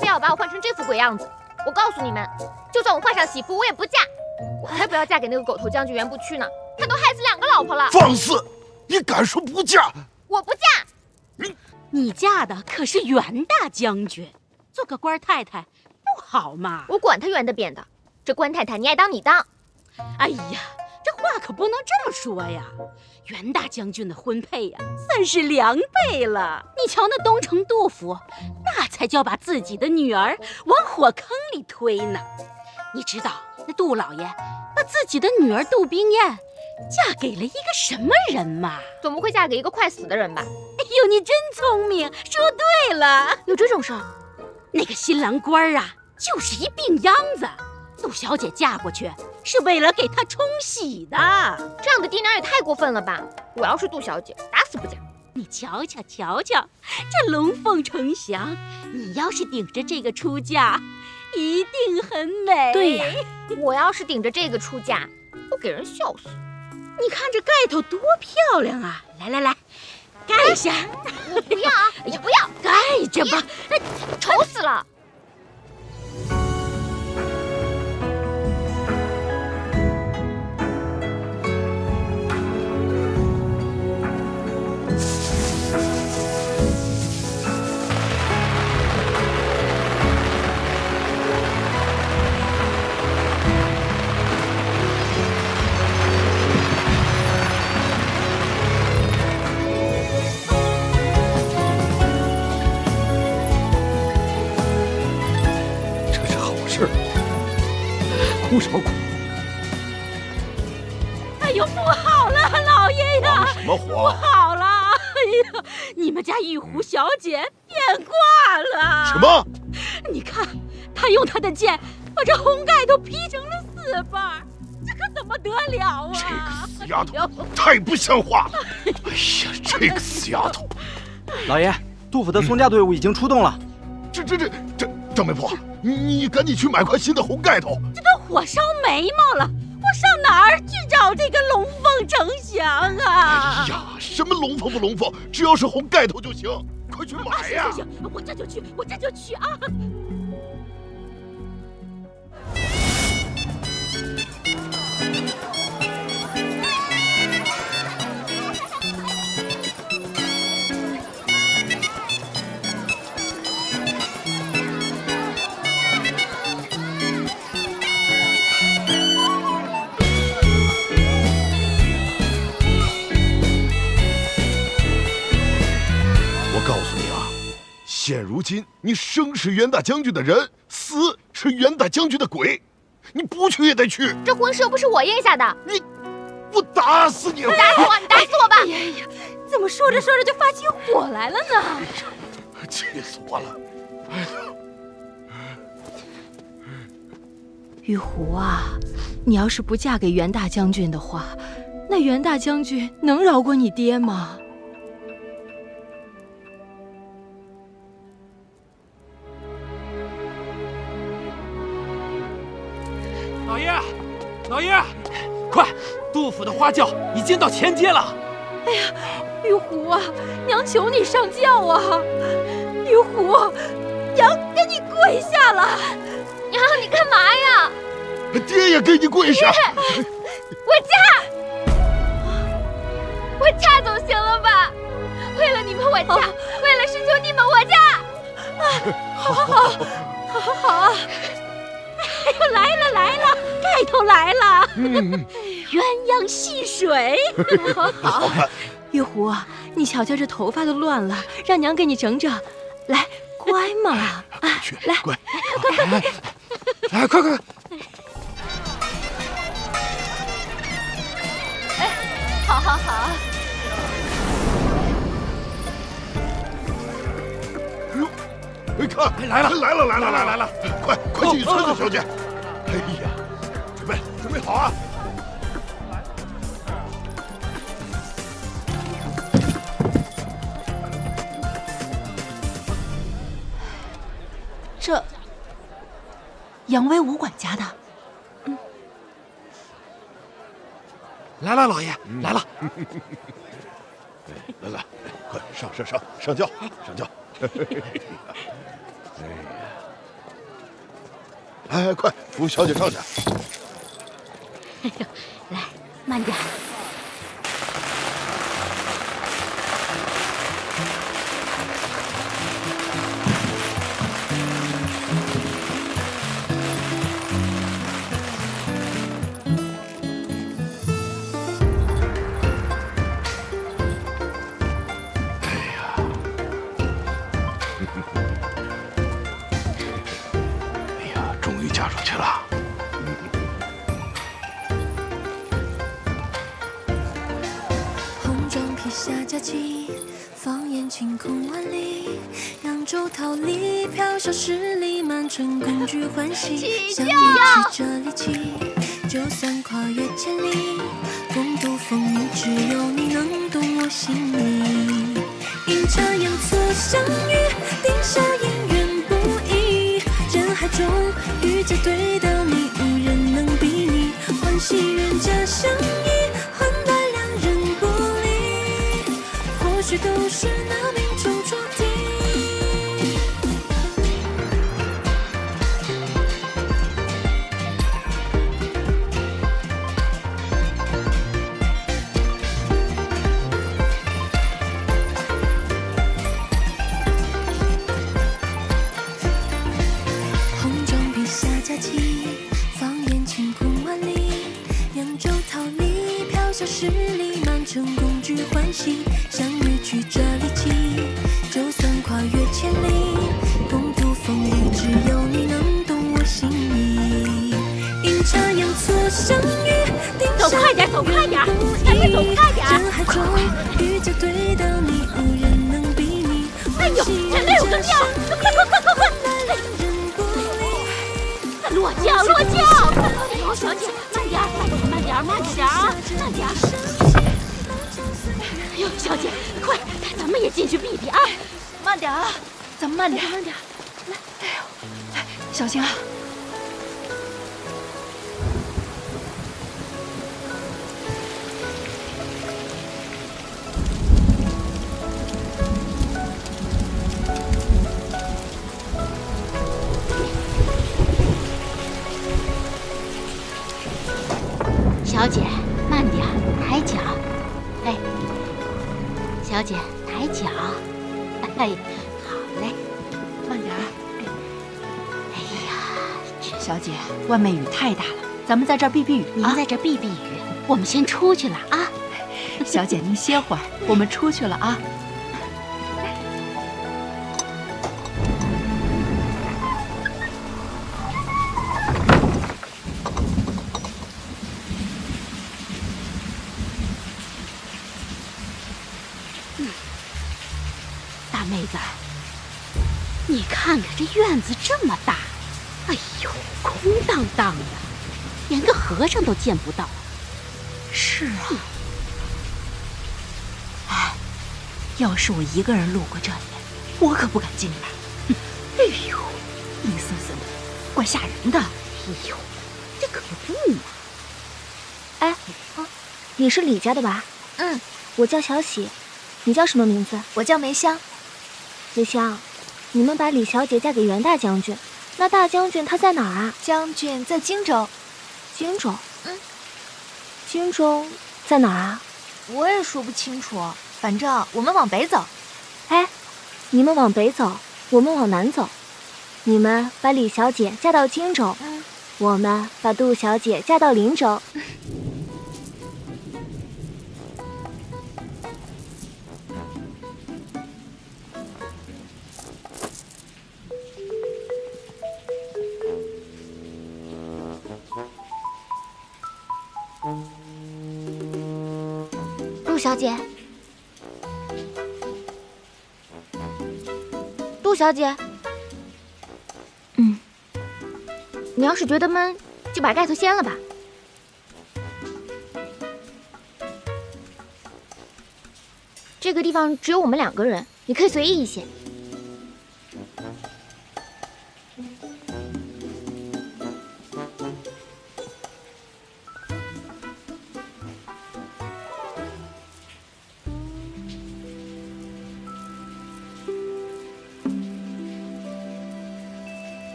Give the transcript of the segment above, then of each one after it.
非要把我换成这副鬼样子。我告诉你们，就算我换上喜服，我也不嫁。我才不要嫁给那个狗头将军袁不屈呢，他都害死2个老婆了。放肆！你敢说不嫁？我不嫁。你嫁的可是袁大将军，做个官太太不好吗？我管他圆的扁的，这官太太你爱当你当。哎呀，这话可不能这么说呀！袁大将军的婚配呀，算是2倍了。你瞧那东城杜甫，那才叫把自己的女儿往火坑里推呢。你知道那杜老爷把自己的女儿杜冰雁嫁给了一个什么人吗？总不会嫁给一个快死的人吧？哎呦，你真聪明，说对了。有这种事儿？那个新郎官啊，就是一病秧子。杜小姐嫁过去是为了给他冲喜的。这样的爹娘也太过分了吧！我要是杜小姐，打死不嫁。你瞧瞧瞧瞧，这龙凤呈祥，你要是顶着这个出嫁，一定很美。对呀，我要是顶着这个出嫁，我给人笑死。你看这盖头多漂亮啊！来来来，盖一下。我不要啊！我不要，盖着吧。丑死了！哭什么哭？哎呦，不好了，老爷呀！什么火？不好了！哎呀，你们家玉壶小姐变卦了！什么？你看，她用她的剑把这红盖头劈成了4瓣，这可怎么得了啊？这个死丫头太不像话了！哎呀，这个死丫头！老爷，杜甫的送嫁队伍已经出动了。这，张媒婆，你赶紧去买块新的红盖头。这都火烧眉毛了，我上哪儿去找这个龙凤呈祥啊？哎呀，什么龙凤不龙凤，只要是红盖头就行，快去买呀！行，我这就去啊！现如今，你生是袁大将军的人，死是袁大将军的鬼，你不去也得去。这婚事又不是我应下的，我打死你！打死我！你打死我吧！哎呀，怎么说着说着就发起火来了呢？气死我了！哎呀，玉壶啊，你要是不嫁给袁大将军的话，那袁大将军能饶过你爹吗？老爷，快！杜甫的花轿已经到前街了。哎呀，玉壶啊，娘求你上轿啊！玉壶，娘给你跪下了。娘，你干嘛呀？爹也给你跪下。我嫁总行了吧？为了你们我嫁，为了师兄弟们我嫁。好啊！哎呦，来了，盖头来了！鸳鸯戏水，好。玉壶，你瞧瞧这头发都乱了，让娘给你整整。来，乖嘛！啊，来，乖，来，快！哎，好。哎，看，来了！快进去，村子小姐。哎呀，准备好啊！这杨威武管家的。来了，老爷，来了。来，快上轿！哎，快扶小姐上去。哎呦，来，慢点。终于嫁出去了。红妆披下佳期，放眼晴空万里。扬州桃李，飘香十里，满城共聚欢喜。相约起这里起，就算跨越千里，共度风雨，只有你能懂我心意。阴差阳错相遇，定下姻缘不易。人海中遇见对的你，无人能比拟。欢喜人家相依，换来两人不离。或许都是那命中注定。红妆披下佳期，放眼晴空万里。扬州桃李，飘香十里，满城共聚欢喜。相约去这里起，就算跨越千里，共度风雨，只有你能懂我心意。阴差阳错相遇，定下走快点，走快点，咱们走快点！人海中遇见对的你，无人能比拟。哎呦，这累我都掉！快！落轿，落轿！哎，小姐，慢点，慢点，慢点啊，慢点！哎呦，小姐，快，咱们也进去避避啊！慢点啊，咱们慢点，慢点。来，哎呦，来，小心啊！小姐，慢点，抬脚。哎，小姐，抬脚。哎，好嘞，慢点。哎呀，小姐，外面雨太大了，咱们在这儿避避雨。您在这避避雨，我们先出去了啊。小姐，您歇会儿，我们出去了啊。大妹子，你看看这院子这么大，哎呦，空荡荡的，连个和尚都见不到。是啊。哎，要是我一个人路过这里，我可不敢进来。哎呦，阴森森的，怪吓人的。哎呦，这可不嘛。哎，你是李家的吧？嗯，我叫小喜，你叫什么名字？我叫梅香。梅香，你们把李小姐嫁给袁大将军，那大将军他在哪儿啊？将军在荆州。荆州？嗯，荆州在哪儿啊？我也说不清楚，反正我们往北走。哎，你们往北走，我们往南走。你们把李小姐嫁到荆州，我们把杜小姐嫁到林州。杜小姐，杜小姐，你要是觉得闷，就把盖头掀了吧。这个地方只有我们2个人，你可以随意一些。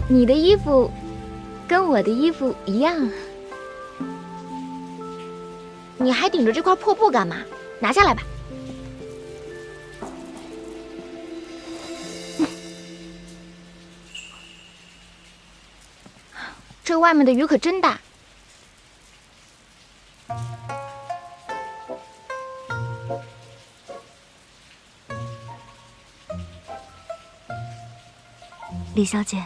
你的衣服跟我的衣服一样。你还顶着这块破布干嘛？拿下来吧。这外面的雨可真大。李小姐，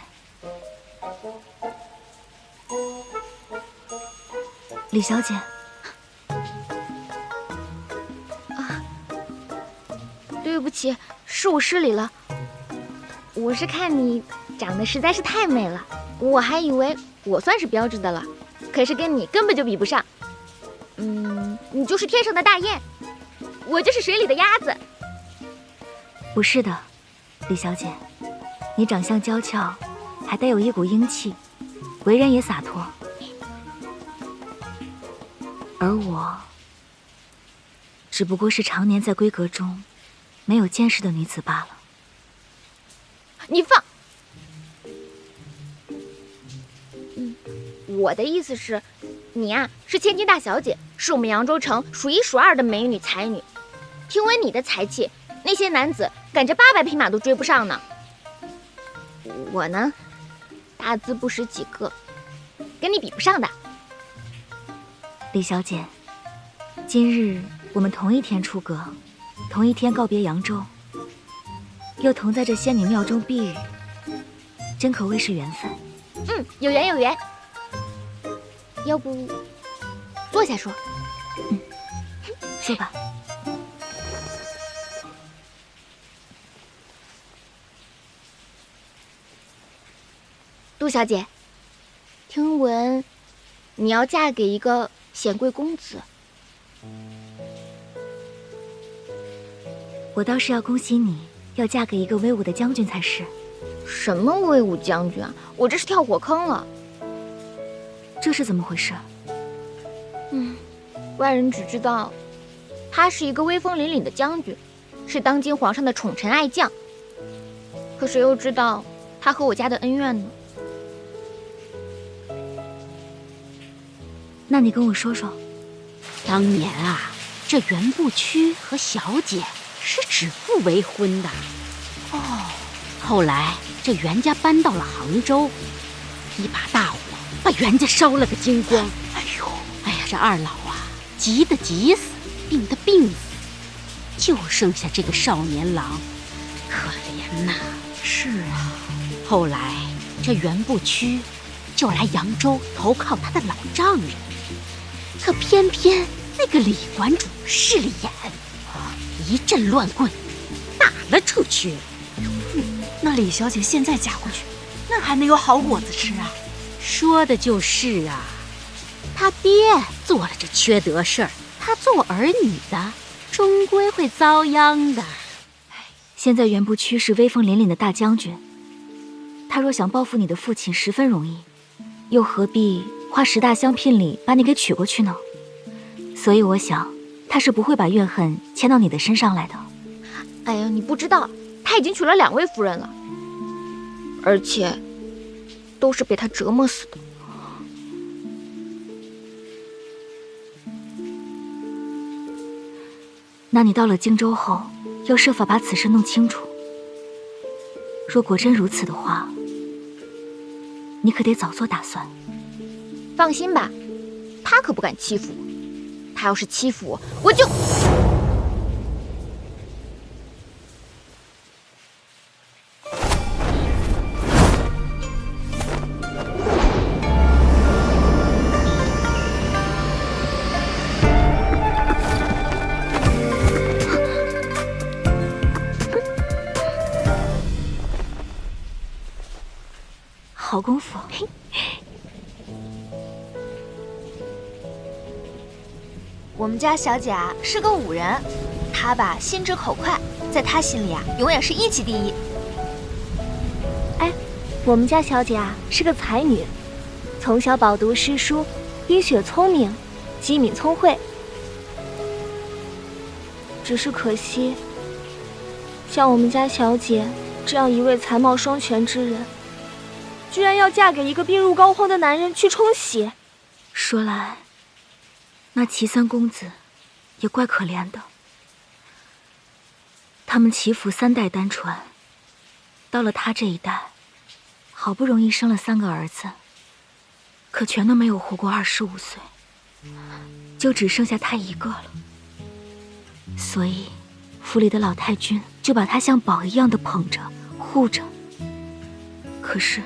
李小姐，对不起，是我失礼了。我是看你长得实在是太美了，我还以为我算是标致的了，可是跟你根本就比不上。你就是天上的大雁，我就是水里的鸭子。不是的，李小姐，你长相娇俏，还带有一股英气，为人也洒脱。而我，只不过是常年在闺阁中没有见识的女子罢了。你放！我的意思是，你呀是千金大小姐，是我们扬州城数一数二的美女才女。听闻你的才气，那些男子赶着800匹马都追不上呢。我呢，大字不识几个，跟你比不上的。李小姐，今日我们同一天出阁，同一天告别扬州，又同在这仙女庙中避雨，真可谓是缘分。有缘有缘。要不坐下说？坐吧。杜小姐，听闻你要嫁给一个显贵公子。我倒是要恭喜你，要嫁给一个威武的将军才是。什么威武将军啊！我这是跳火坑了。这是怎么回事？外人只知道他是一个威风凛凛的将军，是当今皇上的宠臣爱将。可谁又知道他和我家的恩怨呢？那你跟我说说。当年啊，这袁不屈和小姐是指腹为婚的。后来这袁家搬到了杭州，一把大火把袁家烧了个精光。哎呀，这二老啊，急得急死，病得病死，就剩下这个少年郎，可怜呐。是啊，后来这袁不屈就来扬州投靠他的老丈人，可偏偏那个李馆主势利眼，一阵乱棍打了出去。那李小姐现在嫁过去，那还能有好果子吃啊？说的就是啊，他爹做了这缺德事儿，他做儿女的终归会遭殃的。现在袁不屈是威风凛凛的大将军，他若想报复你的父亲，十分容易，又何必花10大香聘礼把你给娶过去呢？所以我想，他是不会把怨恨牵到你的身上来的。哎呀，你不知道，他已经娶了2位夫人了，而且都是被他折磨死的。那你到了荆州后，要设法把此事弄清楚。若果真如此的话，你可得早做打算。放心吧，他可不敢欺负我。他要是欺负我，我就……好功夫。我们家小姐啊是个武人，她吧心直口快，在她心里啊永远是1级第一。哎，我们家小姐啊是个才女，从小饱读诗书，医学聪明，机敏聪慧。只是可惜，像我们家小姐这样一位才貌双全之人，居然要嫁给一个病入膏肓的男人去冲喜。说来，那齐三公子也怪可怜的。他们齐府3代单传，到了他这一代，好不容易生了3个儿子，可全都没有活过25岁，就只剩下他一个了。所以府里的老太君就把他像宝一样的捧着护着。可是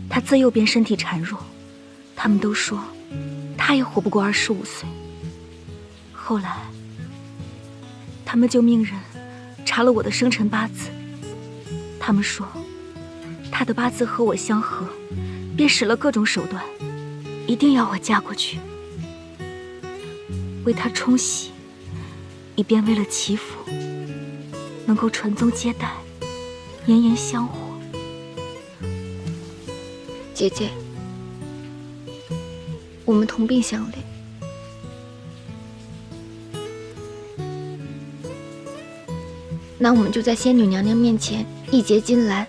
他自幼便身体孱弱，他们都说他也活不过25岁。后来他们就命人查了我的生辰八字，他们说他的八字和我相合，便使了各种手段，一定要我嫁过去，为他冲喜，以便为了齐府能够传宗接代，延延香火。姐姐，我们同病相怜。那我们就在仙女娘娘面前一结金兰，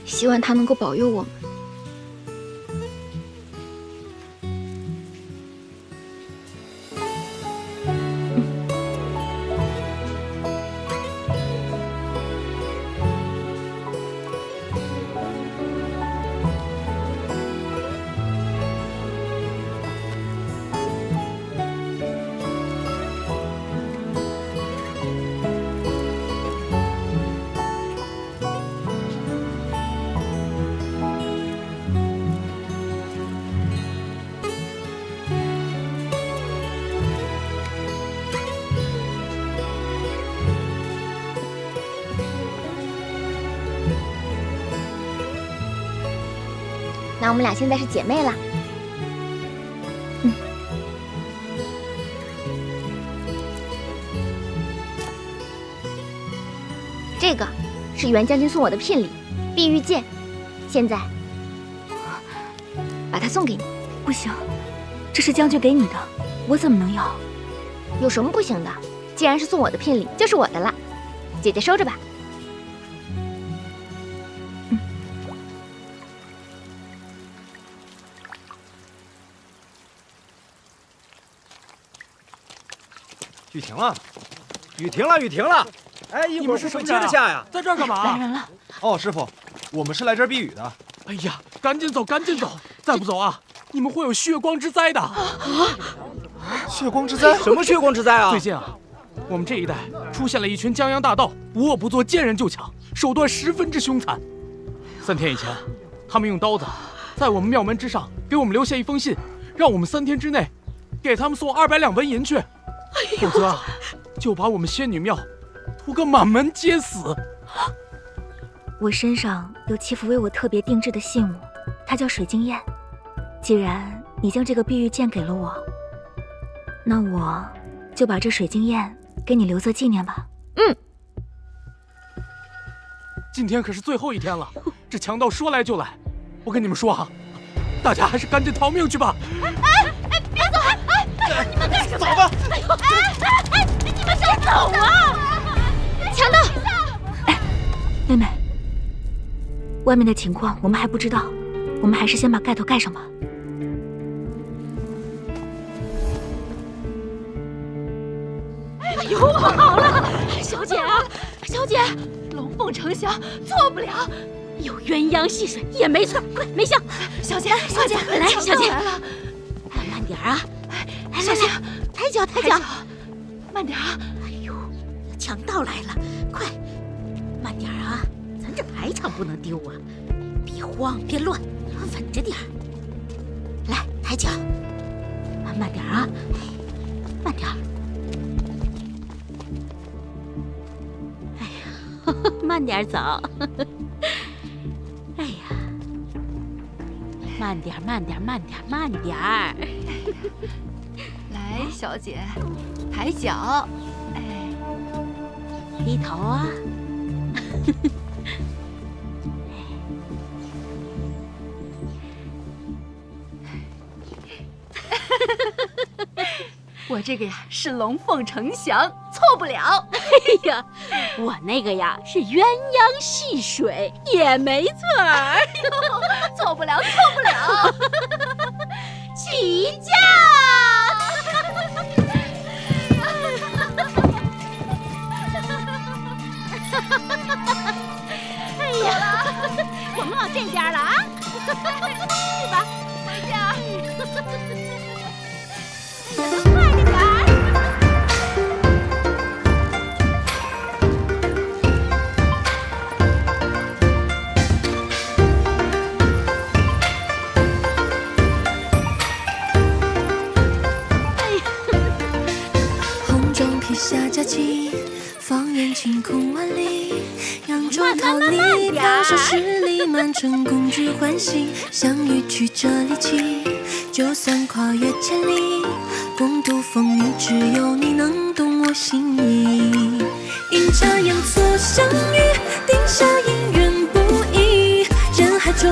希望她能够保佑我们。那我们俩现在是姐妹了。这个是袁将军送我的聘礼，碧玉剑。现在把它送给你。不行，这是将军给你的，我怎么能要？有什么不行的？既然是送我的聘礼，就是我的了。姐姐收着吧。雨停了，雨停了，雨停了！哎，一会儿是会接着下呀。在这儿干嘛？来人了！哦，师傅，我们是来这儿避雨的。哎呀，赶紧走，赶紧走！再不走啊，你们会有血光之灾的。血光之灾？什么血光之灾啊？最近啊，我们这一带出现了一群江洋大盗，无恶不作，见人就抢，手段十分之凶残。3天以前，他们用刀子在我们庙门之上给我们留下一封信，让我们3天之内给他们送200两纹银去。否则啊，就把我们仙女庙屠个满门皆死。我身上有齐府为我特别定制的信物，它叫水晶焰。既然你将这个碧玉剑给了我，那我就把这水晶焰给你留作纪念吧。今天可是最后一天了，这强盗说来就来。我跟你们说啊，大家还是赶紧逃命去吧。别走！你们干什么？走吧！你们先走啊！强盗！妹妹，外面的情况我们还不知道，我们还是先把盖头盖上吧。哎呦，好了，小姐啊，小姐，龙凤呈祥错不了，有鸳鸯戏水也没错，快梅香，小姐，小姐，来，小姐，慢点啊！来来来，抬脚抬脚，慢点啊！哎呦，强盗来了，快，慢点啊！咱这排场不能丢啊！别慌，别乱，稳着点儿。来，抬脚，慢点啊！慢点。哎呀，慢点走。哎呀，慢点，慢点，慢点，慢点儿。来，小姐，抬脚，哎，低头啊！我这个呀是龙凤呈祥，错不了。哎呀，我那个呀是鸳鸯戏水，也没错儿。错不了，错不了。起驾！哎呀，我们往这边了啊！去吧，回家。快点儿！红妆披下佳期，放眼晴空万里。扬州桃李，飘香十里，满城共聚欢喜。相遇曲折离奇，就算跨越千里，共度风雨，只有你能懂我心意。阴差阳错相遇，定下姻缘不易。人海中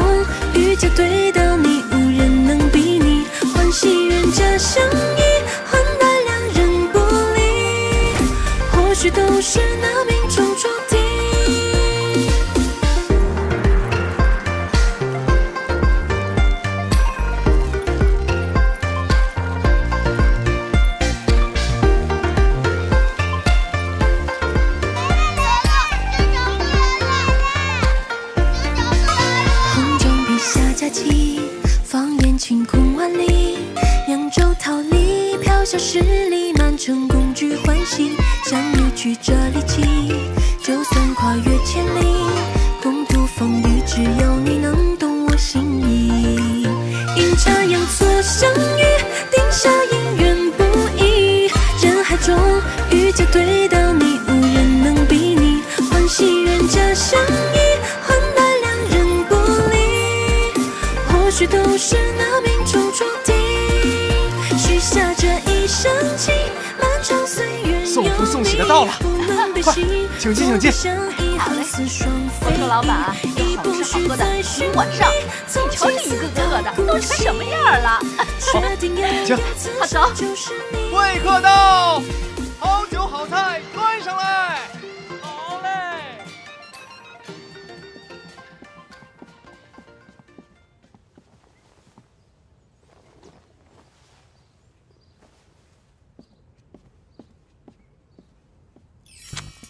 遇见对到你，无人能比拟。欢喜冤家相依，换来两人不离。或许都是那命中注定。红妆披下佳期，放眼晴空万里。扬州桃李，飘香十里，满城共聚欢喜。相遇曲折离奇，就算跨越千里，共度风雨，只有你能懂我心意。阴差阳错相遇，定下姻缘不易。人海中遇见对到你，无人能比拟。欢喜冤家相依，换来两人不离。或许都是那命中注定。许下这一生情，漫长岁月。送福送喜的到了，快，请进，请进。好嘞，我说老板，有好吃好喝的，明晚上。你瞧这一个个的都成什么样了？好，请。好，走。贵客到，好酒好菜端上来。好嘞。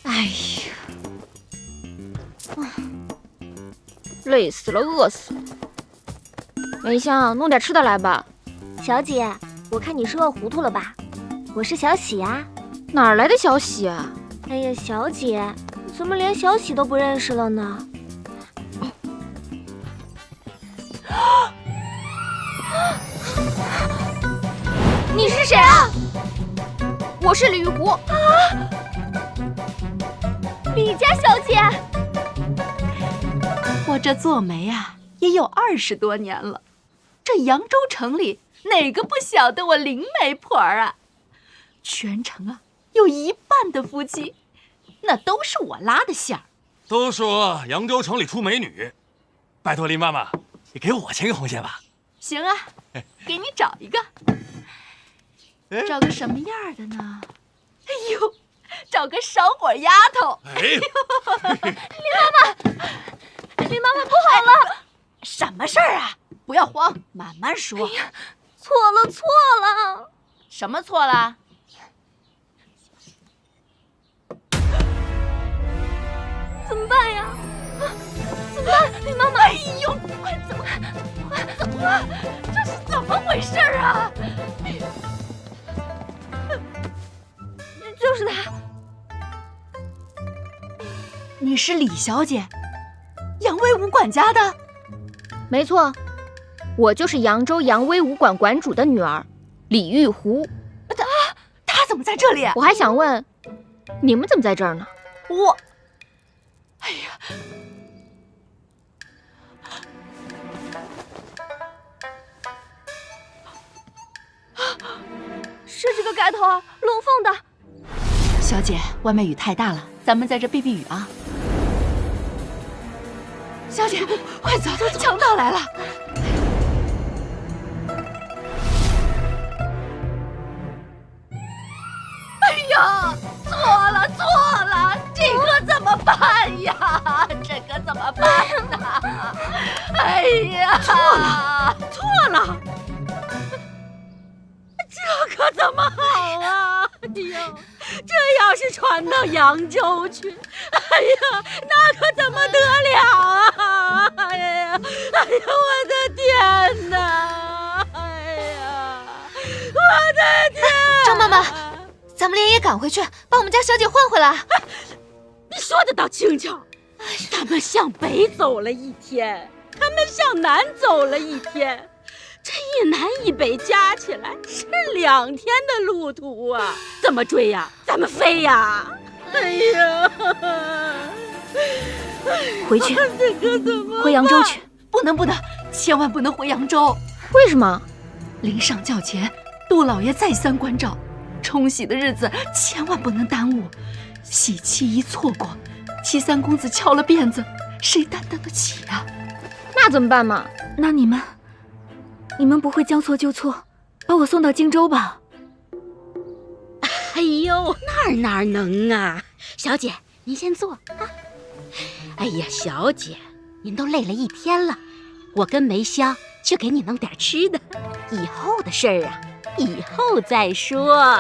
哎呀，累死了，饿死了。梅香，弄点吃的来吧。小姐，我看你是饿糊涂了吧？我是小喜啊。哪儿来的小喜啊？哎呀，小姐，怎么连小喜都不认识了呢？你是谁啊？我是李玉湖。李家小姐，我这做媒啊，也有20多年了。这扬州城里哪个不晓得我灵媒婆儿啊？全城啊，有一半的夫妻，那都是我拉的线儿。都说扬州城里出美女，拜托林妈妈，你给我牵个红线吧。行啊，给你找一个。找个什么样的呢？哎呦，找个烧火丫头。哎，林妈妈不好了！什么事儿啊？不要慌，慢慢说。哎呀，错了！什么错了？怎么办呀？怎么办，林妈妈？哎呦，快走！这是怎么回事啊？就是他。你是李小姐，扬威武馆家的？没错，我就是扬州扬威武馆馆主的女儿，李玉湖。她怎么在这里？我还想问，你们怎么在这儿呢？哎呀，是这个盖头啊，龙凤的。小姐，外面雨太大了，咱们在这避避雨啊。小姐，快走，强盗来了！哎呀，错呀，错了，这可怎么好啊？哎呦，这要是传到扬州去，哎呀，那可怎么得了啊？哎呀，我的天哪！哎呀，我的天！张妈妈，咱们连夜赶回去，把我们家小姐换回来。你说的倒轻巧，咱们向北走了一天，他们向南走了一天，这一南一北加起来是2天的路途啊！怎么追呀？咱们飞呀！哎呀，回去，这可怎么办？回扬州去！不能，千万不能回扬州！为什么？临上轿前，杜老爷再三关照，冲喜的日子千万不能耽误。喜期一错过，齐三公子翘了辫子，谁担当得起啊？那怎么办嘛？那你们不会将错就错，把我送到荆州吧？哎呦，哪能啊！小姐，您先坐啊。哎呀，小姐，您都累了一天了，我跟梅香去给你弄点吃的。以后的事儿啊，以后再说。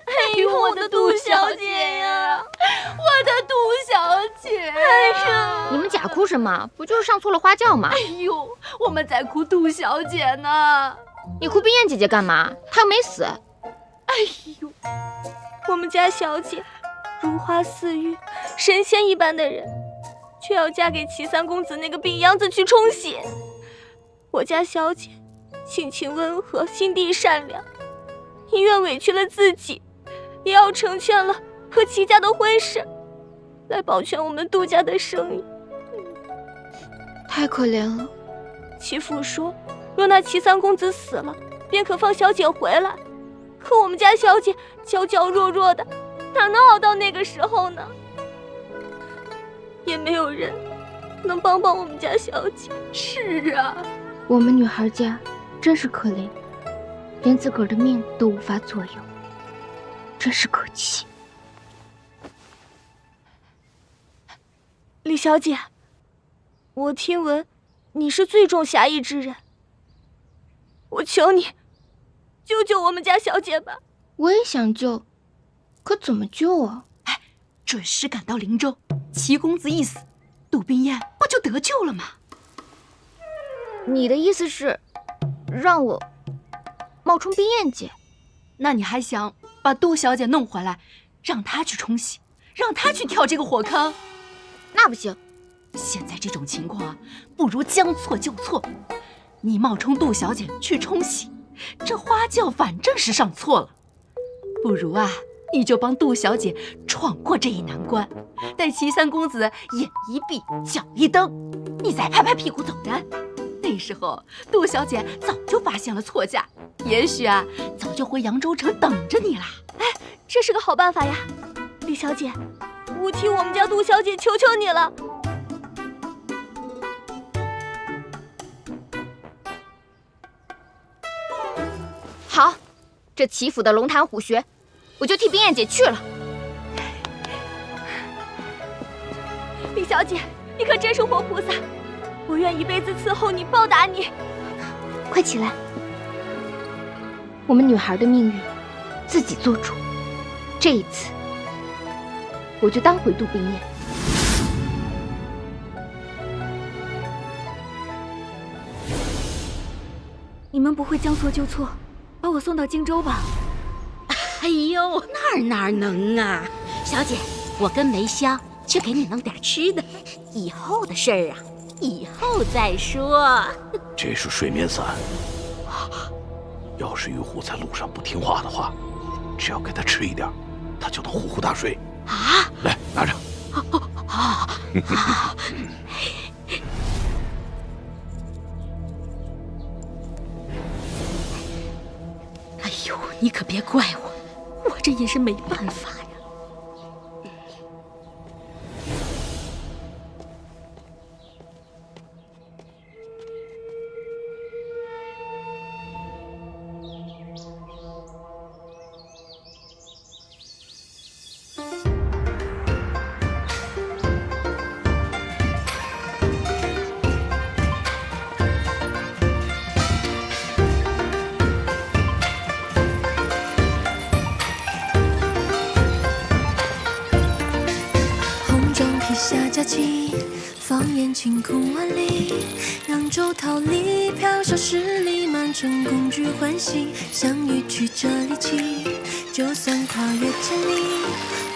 哎呦，我的杜小姐呀，我的杜小姐！哎呀，你们假哭什么？不就是上错了花轿吗？哎呦，我们在哭杜小姐呢。你哭冰燕姐姐干嘛？她又没死。哎呦，我们家小姐如花似玉，神仙一般的人，却要嫁给齐三公子那个病秧子去冲喜。我家小姐性情温和，心地善良，宁愿委屈了自己，也要成全了和齐家的婚事，来保全我们杜家的生意。太可怜了。齐父说，若那齐三公子死了，便可放小姐回来。可我们家小姐娇娇弱弱的，哪能熬到那个时候呢？也没有人能帮我们家小姐。是啊，我们女孩家真是可怜，连自个儿的命都无法左右，真是可气。李小姐，我听闻你是最重侠义之人，我求你救救我们家小姐吧。我也想救，可怎么救啊？准时赶到灵州，齐公子一死，杜冰燕不就得救了吗？你的意思是让我冒充冰燕姐？那你还想把杜小姐弄回来，让她去冲喜，让她去跳这个火坑？那不行。现在这种情况啊，不如将错就错。你冒充杜小姐去冲喜，这花轿反正是上错了，不如啊，你就帮杜小姐闯过这一难关，待齐三公子眼一闭脚一蹬，你再拍拍屁股走人。那时候杜小姐早就发现了错嫁，也许啊，早就回扬州城等着你啦。哎，这是个好办法呀，李小姐，我替我们家杜小姐求求你了。好，这齐府的龙潭虎穴，我就替冰燕姐去了。李小姐，你可真是活菩萨，我愿一辈子伺候你，报答你。快起来，我们女孩的命运自己做主。这一次，我就当回杜冰燕。你们不会将错就错，把我送到荆州吧？哎呦，哪能啊！小姐，我跟梅香去给你弄点吃的。以后的事儿啊，以后再说。这是睡眠散，要是玉虎在路上不听话的话，只要给他吃一点，他就能呼呼大睡。啊！来，拿着。哎呦，你可别怪我，我这也是没办法呀。起，放眼晴空万里，扬州桃李飘小十里，满城共聚欢喜。相遇曲折离奇，就算跨越千里，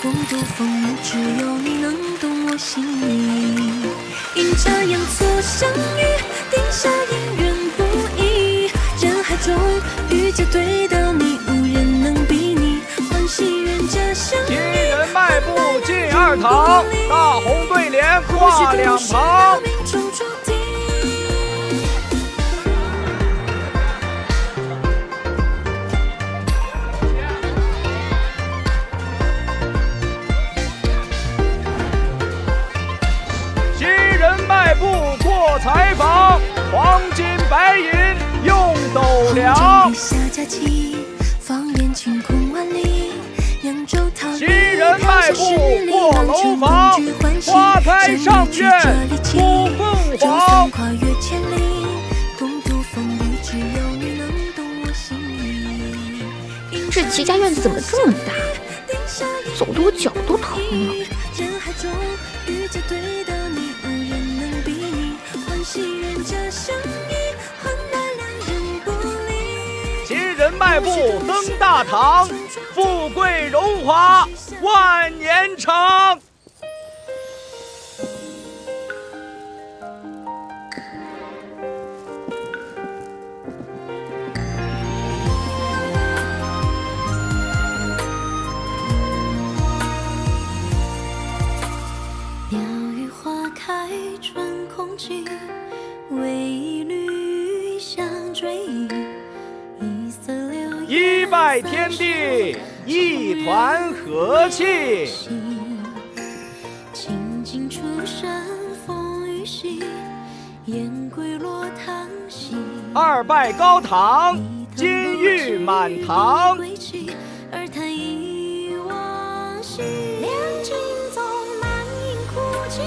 共度风雨，只有你能懂我心意。阴差阳错相遇，定下姻缘不易。人海中遇见对到你，无人能比拟。欢喜人家相遇，七人迈步进二堂，大红对联挂两旁。七人迈步过采访，黄金白银用斗量。下佳期，放眼晴空万里，扬州桃李七人迈步过楼房，花开上苑吐凤凰。跨越千里，共度风雨，只有你能懂我心意。这齐家院子怎么这么大？走的我脚都疼了。人海中遇见对的你，无人能比拟。欢喜人家相遇，换来两人不离。七人迈步登大堂，富贵荣华万年长。鸟语花开春空气，为一缕香追忆。一色留一拜天地，一团和气。清净出身风雨息，燕归落堂西。二拜高堂，金玉满堂。而叹忆往昔，两情纵满盈哭泣，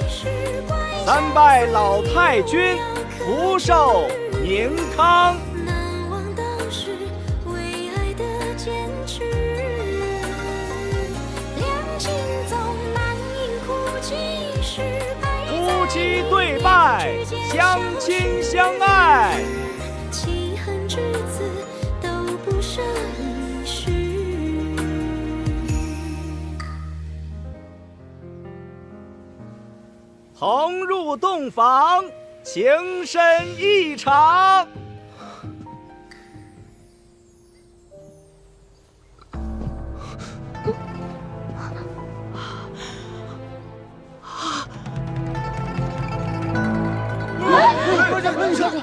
时怪三拜老太君，福寿宁康。难忘当时为爱的坚持，两情纵满盈哭泣，时夫妻对拜，相亲相爱。弃恨至此都不舍一世。同入洞房，情深意长。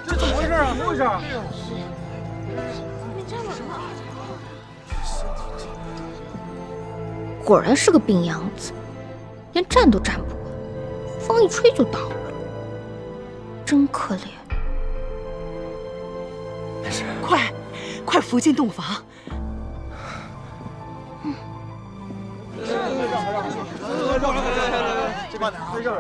这怎么回事啊？怎么回事？果然是个病秧子，连站都站不稳，风一吹就倒了，真可怜。没事，快扶进洞房。这慢点啊，没事。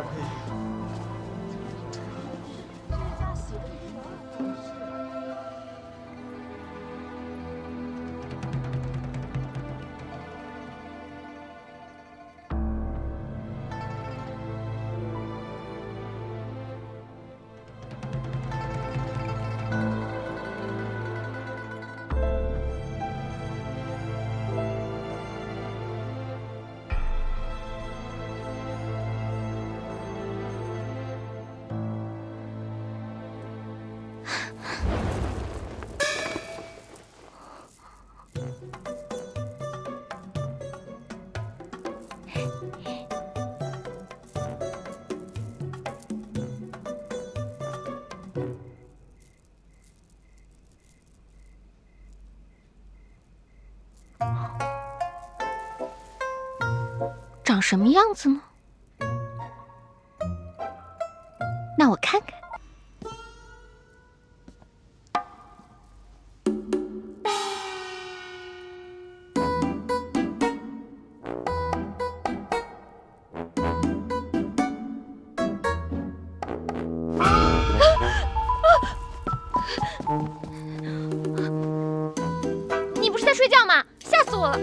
长什么样子呢？那我看看。你不是在睡觉吗？吓死我了！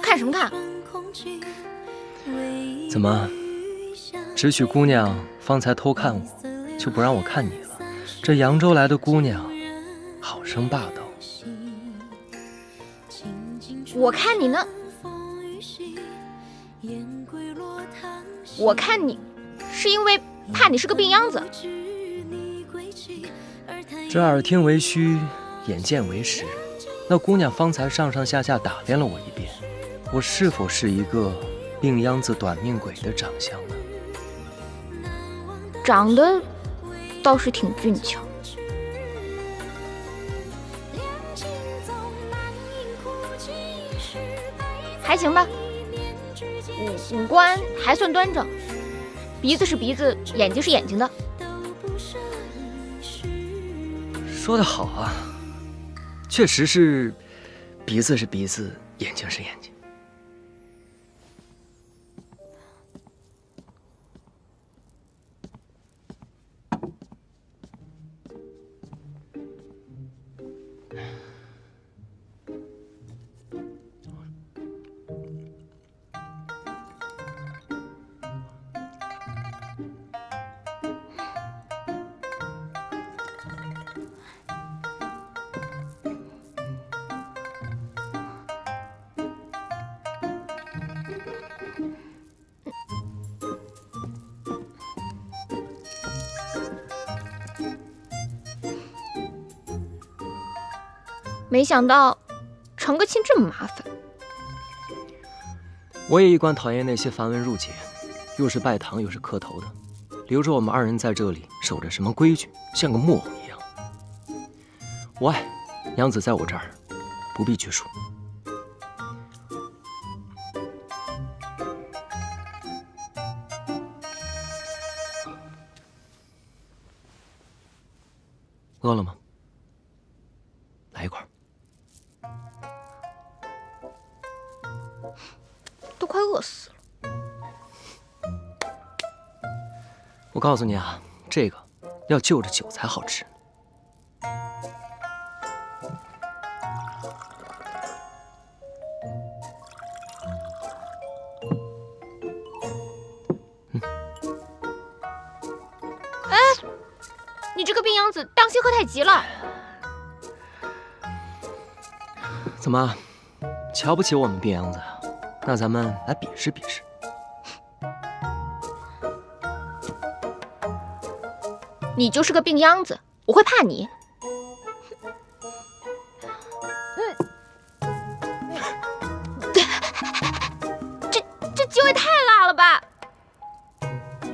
看什么看？怎么，只许姑娘方才偷看我，就不让我看你了？这扬州来的姑娘，好生霸道。我看你呢，我看你是因为怕你是个病秧子。这耳听为虚，眼见为实。那姑娘方才上上下下打量了我一遍，我是否是一个病秧子短命鬼的长相呢？长得倒是挺俊俏。还行吧，五官还算端正，鼻子是鼻子，眼睛是眼睛的。说得好啊，确实是鼻子是鼻子，眼睛是眼睛。没想到成个亲这么麻烦。我也一贯讨厌那些繁文缛节，又是拜堂又是磕头的，留着我们二人在这里守着什么规矩，像个木偶一样。我爱娘子在我这儿，不必拘束。饿了吗？来一块。都快饿死了。我告诉你啊，这个要就着酒才好吃。哎，你这个病秧子，当心喝太急了。怎么，瞧不起我们病秧子啊？那咱们来比试比试。你就是个病秧子，我会怕你？这酒也太辣了吧！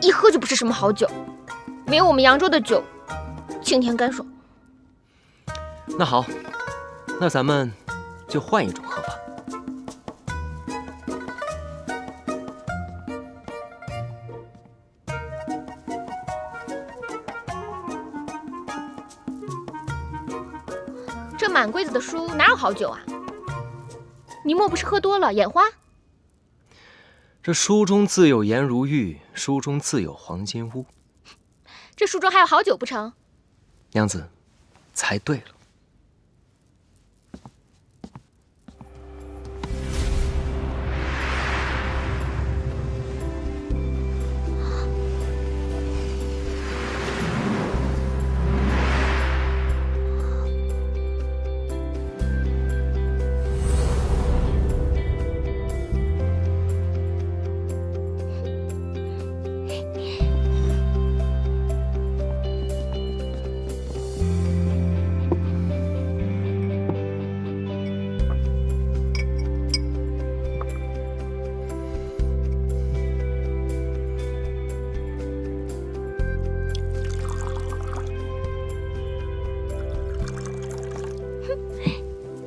一喝就不是什么好酒，没有我们扬州的酒清甜干爽。那好，那咱们就换一种喝法。这满柜子的书哪有好酒啊？你莫不是喝多了眼花？这书中自有颜如玉，书中自有黄金屋。这书中还有好酒不成？娘子，猜对了。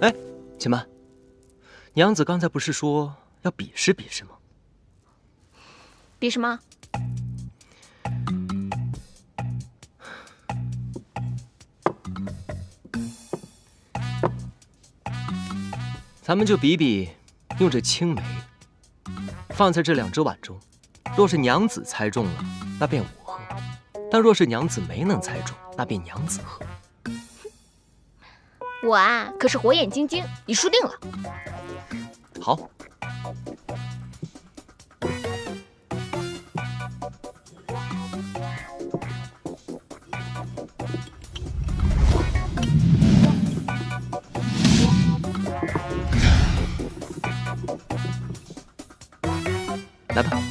哎，且慢，娘子刚才不是说要比试比试吗？比什么？咱们就比比，用这青梅放在这2只碗中，若是娘子猜中了，那便我喝；但若是娘子没能猜中，那便娘子喝。我啊，可是火眼金睛，你输定了。好。来吧。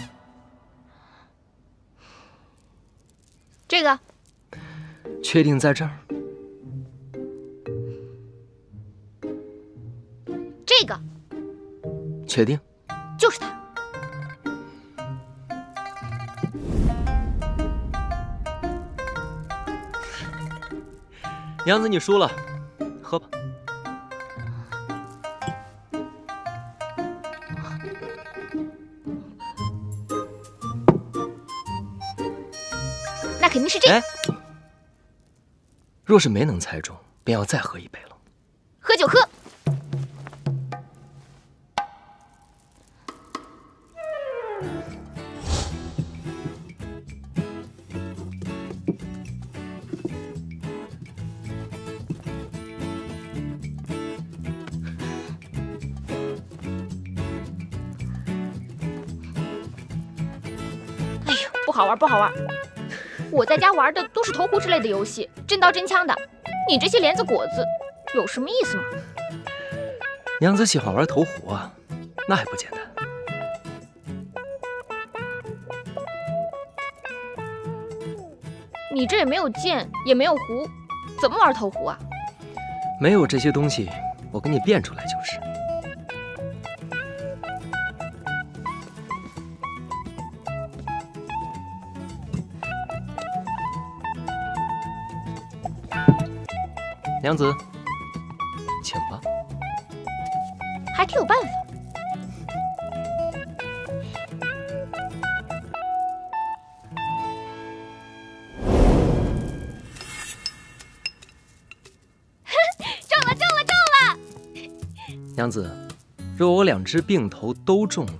这个。确定在这儿？这个。确定？就是它。娘子，你输了，喝吧。那肯定是这个。若是没能猜中，便要再喝一杯了。喝就喝。哎呦，不好玩，不好玩。我在家玩的都是投壶之类的游戏，真刀真枪的。你这些莲子果子，有什么意思吗？娘子喜欢玩投壶啊，那还不简单？你这也没有剑，也没有壶，怎么玩投壶啊？没有这些东西，我给你变出来就是。娘子，请吧。还挺有办法。中了，中了，中了！娘子，若我2只并头都中了，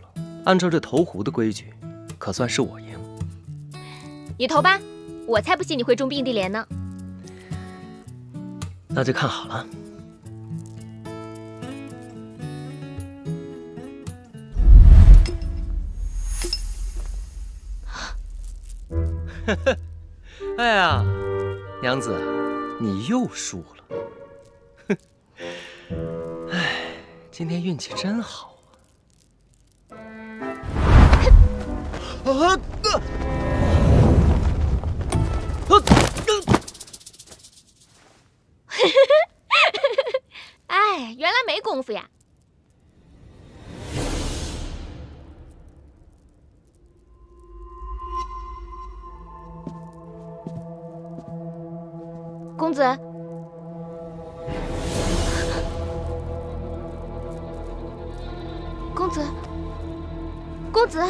按照这投壶的规矩，可算是我赢。你投吧，我才不信你会中并蒂莲呢。那就看好了。哎呀，娘子，你又输了。哎，今天运气真好啊！哎，原来没功夫呀！公子，公子，公子，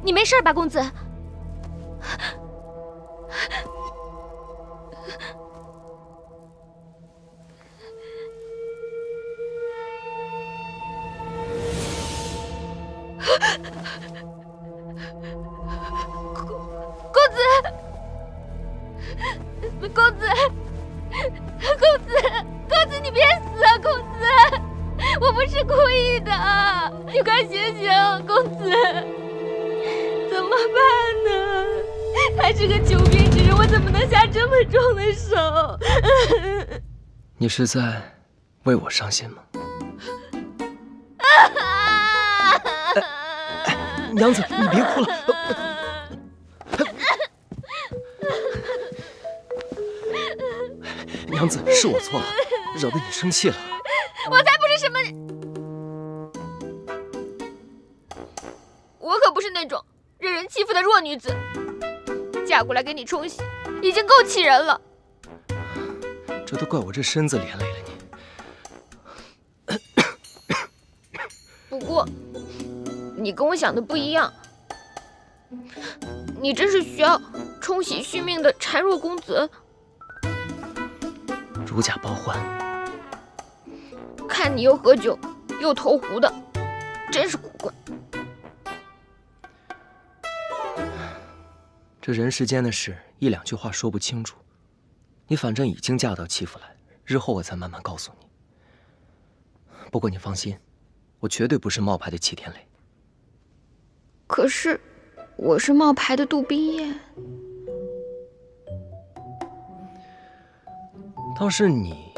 你没事吧，公子？公子，你别死啊！公子，我不是故意的，你快醒醒，公子，怎么办呢？还是个穷兵之人，我怎么能下这么重的手？你是在为我伤心吗？娘子，你别哭了。娘子，是我错了，惹得你生气了。我才不是什么……我可不是那种任人欺负的弱女子，嫁过来给你冲洗，已经够气人了。这都怪我这身子连累了你。不过，你跟我想的不一样，你真是需要冲洗续命的孱弱公子。如假包换，看你又喝酒又投壶的，真是古怪。这人世间的事，1、2句话说不清楚。你反正已经嫁到戚府来，日后我再慢慢告诉你。不过你放心，我绝对不是冒牌的齐天磊。可是，我是冒牌的杜冰雁。倒是你，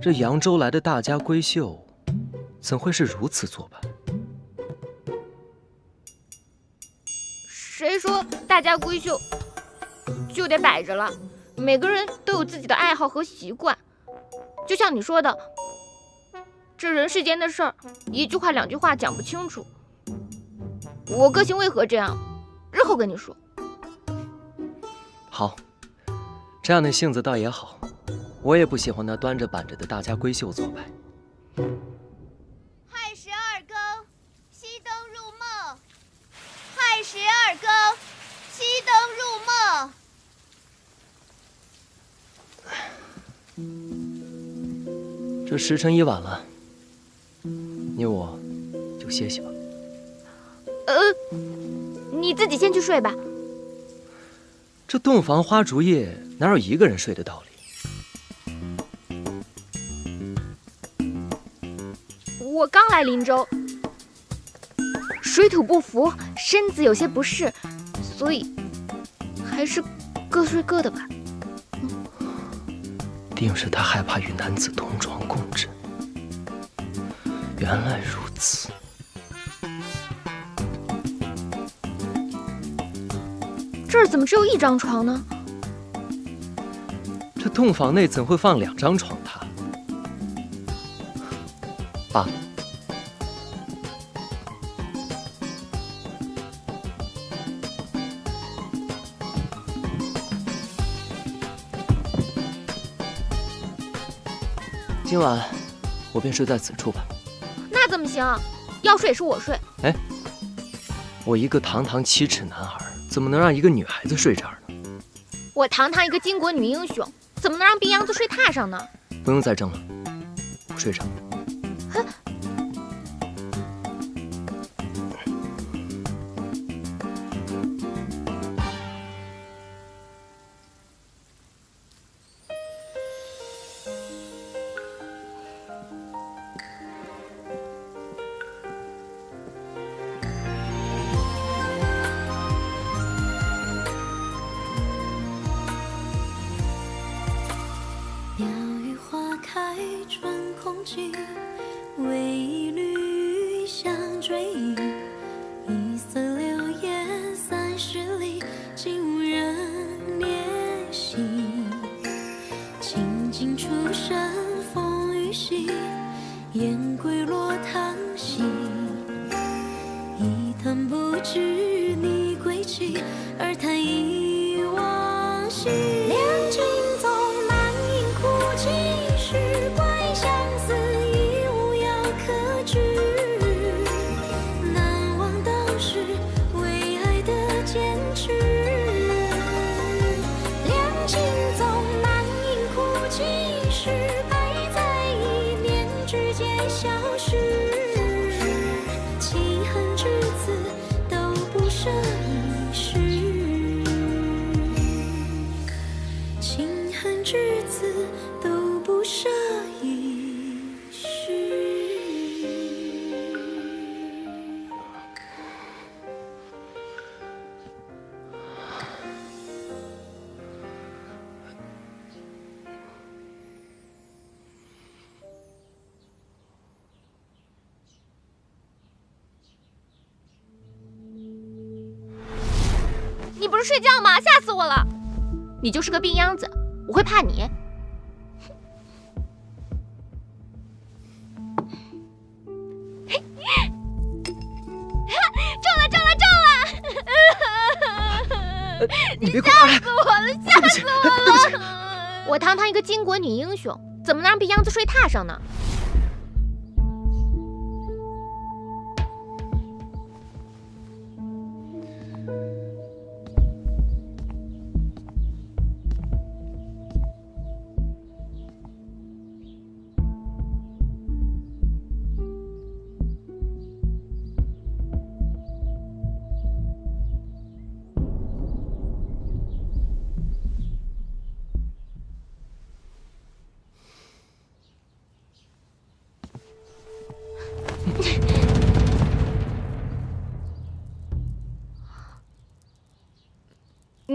这扬州来的大家闺秀，怎会是如此作伴？谁说大家闺秀就得摆着了？每个人都有自己的爱好和习惯，就像你说的，这人世间的事儿，一句话两句话讲不清楚。我个性为何这样？日后跟你说。好，这样的性子倒也好。我也不喜欢那端着板着的大家闺秀做派。亥12更，熄灯入梦。亥12更，熄灯入梦。这时辰已晚了，你我就歇息吧。你自己先去睡吧。这洞房花烛夜，哪有一个人睡的道理？我刚来林州，水土不服，身子有些不适，所以还是各睡各的吧。定是他害怕与男子同床共枕。原来如此。这儿怎么只有一张床呢？这洞房内怎会放2张床榻？爸，今晚我便睡在此处吧。那怎么行？要睡也是我睡。哎，我一个堂堂7尺男孩，怎么能让一个女孩子睡这儿呢？我堂堂一个巾帼女英雄，怎么能让病秧子睡榻上呢？不用再争了，我睡着。鸟语花开春空气，为一缕香追忆。一色流烟30里，竟无人怜惜。清尽出身风雨息，雁归落汤溪。一叹不知你归期，而叹忆往昔。两情纵难饮哭泣，事怪相思已无药可治。难忘当时为爱的坚持。两情纵难饮哭泣，事败在一念之间消失。情恨至此都不舍一世，情恨至此都不舍一世。你不是睡觉吗？吓死我了！你就是个病秧子，我会怕你？你别哭！吓死我了！吓死我了！我堂堂一个巾帼女英雄，怎么能让病秧子睡榻上呢？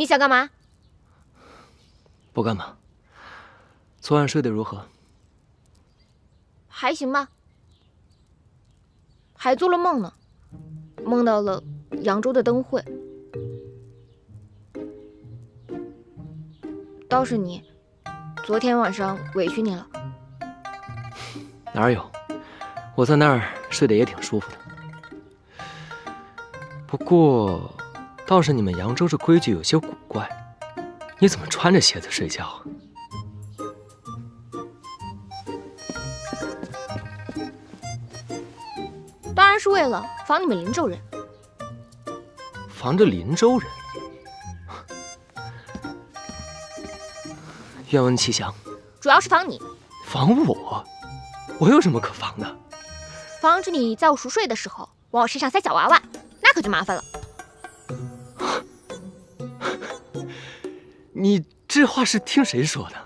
想干嘛？不干嘛。昨晚睡得如何？还行吧。还做了梦呢，梦到了扬州的灯会。倒是你，昨天晚上委屈你了。哪有？我在那儿睡得也挺舒服的。不过，倒是你们扬州这规矩有些古怪，你怎么穿着鞋子睡觉啊？当然是为了防你们林州人。防着林州人？愿闻其详。主要是防你。防我？我有什么可防的？防止你在我熟睡的时候往我身上塞小娃娃，那可就麻烦了。你这话是听谁说的？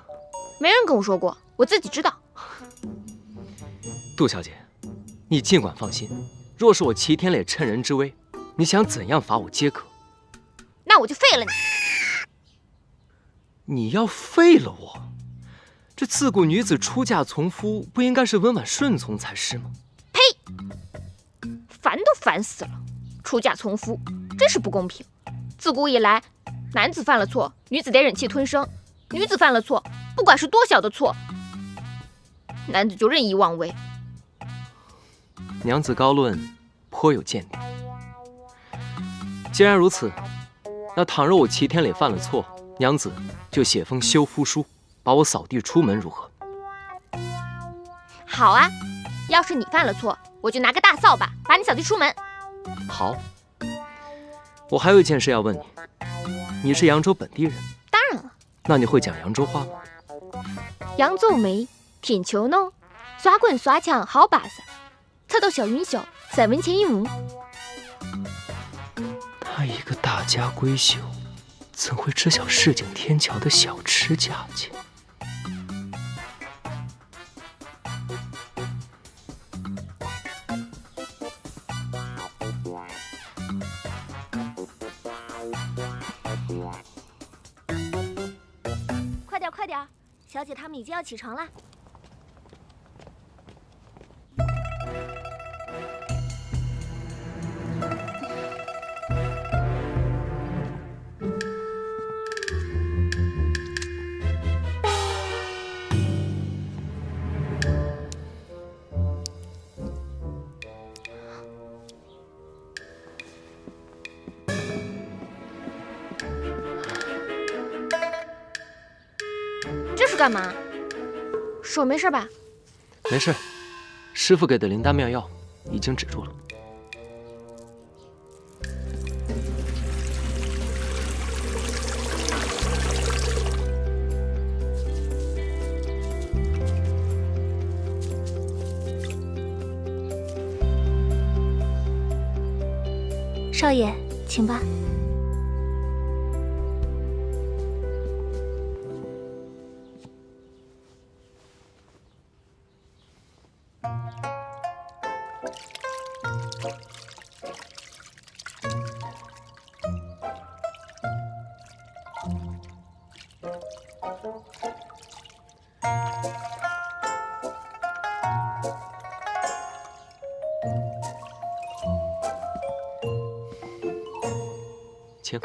没人跟我说过，我自己知道。杜小姐，你尽管放心，若是我齐天磊趁人之危，你想怎样罚我皆可。那我就废了你。你要废了我？这自古女子出嫁从夫，不应该是温婉顺从才是吗？呸！烦都烦死了！出嫁从夫，真是不公平。自古以来，男子犯了错，女子得忍气吞声；女子犯了错，不管是多小的错，男子就任意妄为。娘子高论颇有见地。既然如此，那倘若我齐天磊犯了错，娘子就写封休夫书，把我扫地出门，如何？好啊，要是你犯了错，我就拿个大扫把把你扫地出门。好。我还有一件事要问你，你是扬州本地人？当然了。那你会讲扬州话吗？扬州妹，天秋浓，耍棍耍枪好把式，吃到小云霄，3文钱一壶。她一个大家闺秀，怎会知晓市井天桥的小吃价钱？快点，小姐他们已经要启程了。干嘛？手没事吧？没事，师傅给的灵丹妙药已经止住了。少爷，请吧。请。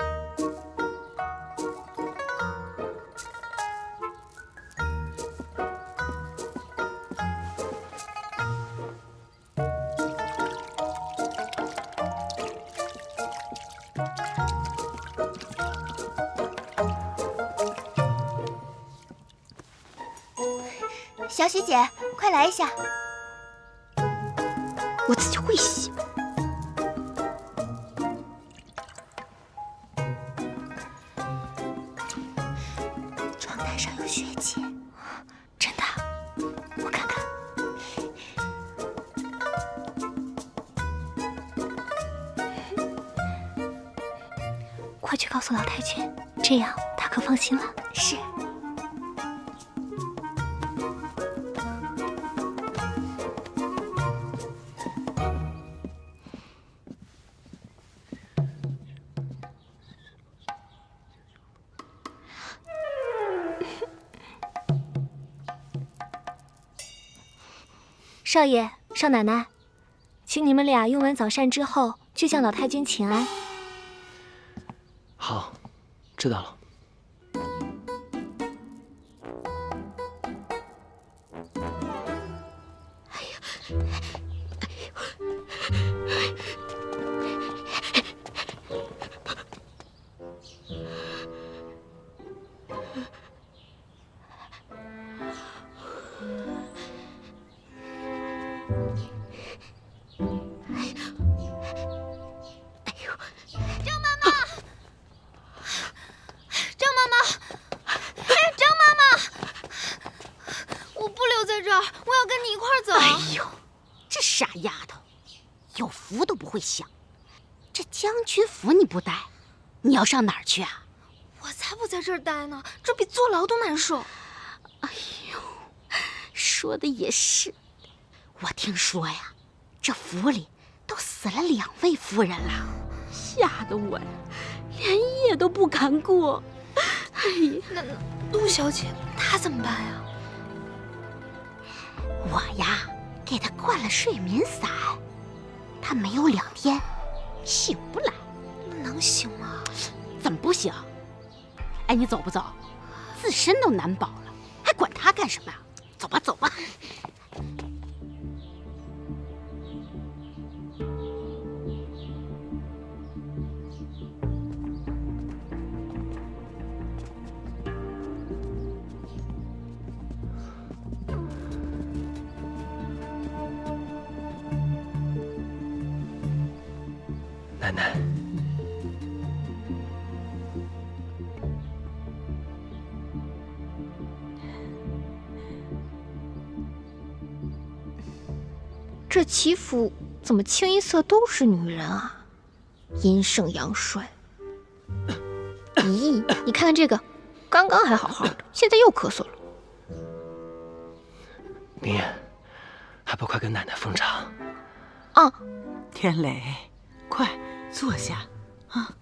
小雪姐，快来一下。我自己会洗。窗台上有血迹，真的？我看看。快去告诉老太君，这样她可放心了。是。少爷、少奶奶，请你们俩用完早膳之后，去向老太君请安。好，知道了。傻丫头，有福都不会享。这将军府你不待，你要上哪儿去啊？我才不在这儿待呢，这比坐牢都难受。哎呦，说的也是。我听说呀，这府里都死了2位夫人了，吓得我呀，连夜都不敢过。哎呀，那陆小姐她怎么办呀？我呀，给她灌了睡眠散，她没有2天醒不来。能醒吗？怎么不行？哎，你走不走？自身都难保了，还管她干什么呀？走吧，走吧。奶奶，这齐府怎么清一色都是女人啊？阴盛阳衰。咦，你看看这个，刚刚还好好的，现在又咳嗽了。明艳，还不快跟奶奶奉茶？啊，天磊，快坐下啊！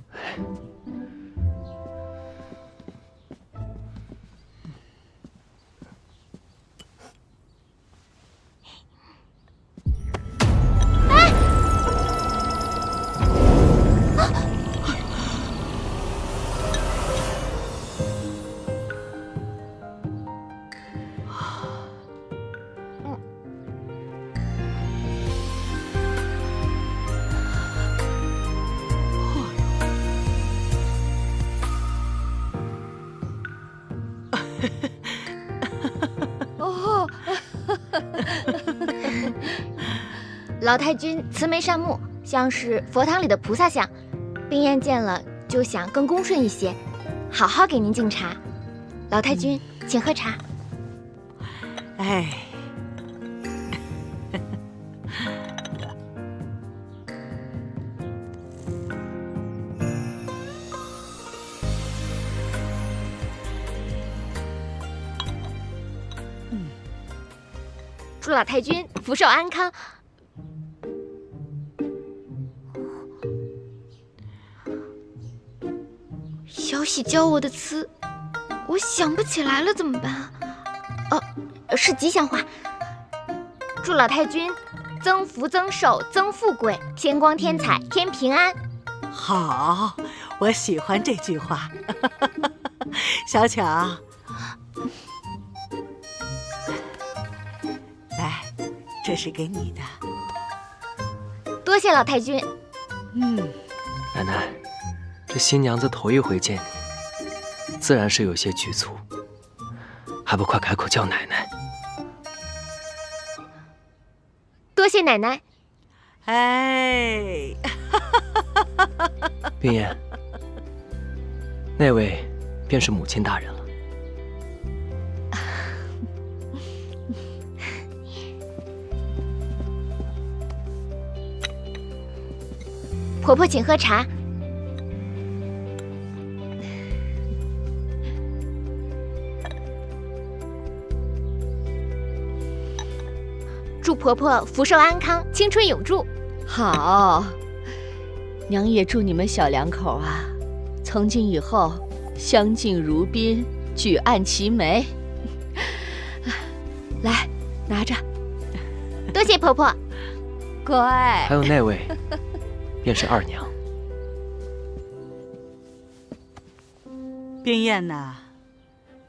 哦，老太君慈眉善目，像是佛堂里的菩萨像。冰燕见了就想更恭顺一些，好好给您敬茶。老太君，请喝茶。哎，祝老太君福寿安康。小喜教我的词，我想不起来了，怎么办？是吉祥话。祝老太君增福增寿增富贵，天光天彩天平安。好，我喜欢这句话。小巧，来，这是给你的。多谢老太君。奶奶，这新娘子头一回见你，自然是有些局促，还不快改口叫奶奶？多谢奶奶。哎，冰燕，那位便是母亲大人了。婆婆，请喝茶。祝婆婆福寿安康，青春永驻。好，娘也祝你们小两口啊，从今以后相敬如宾，举案齐眉。来，拿着。多多谢婆婆。乖。还有那位，便是二娘。冰燕呐，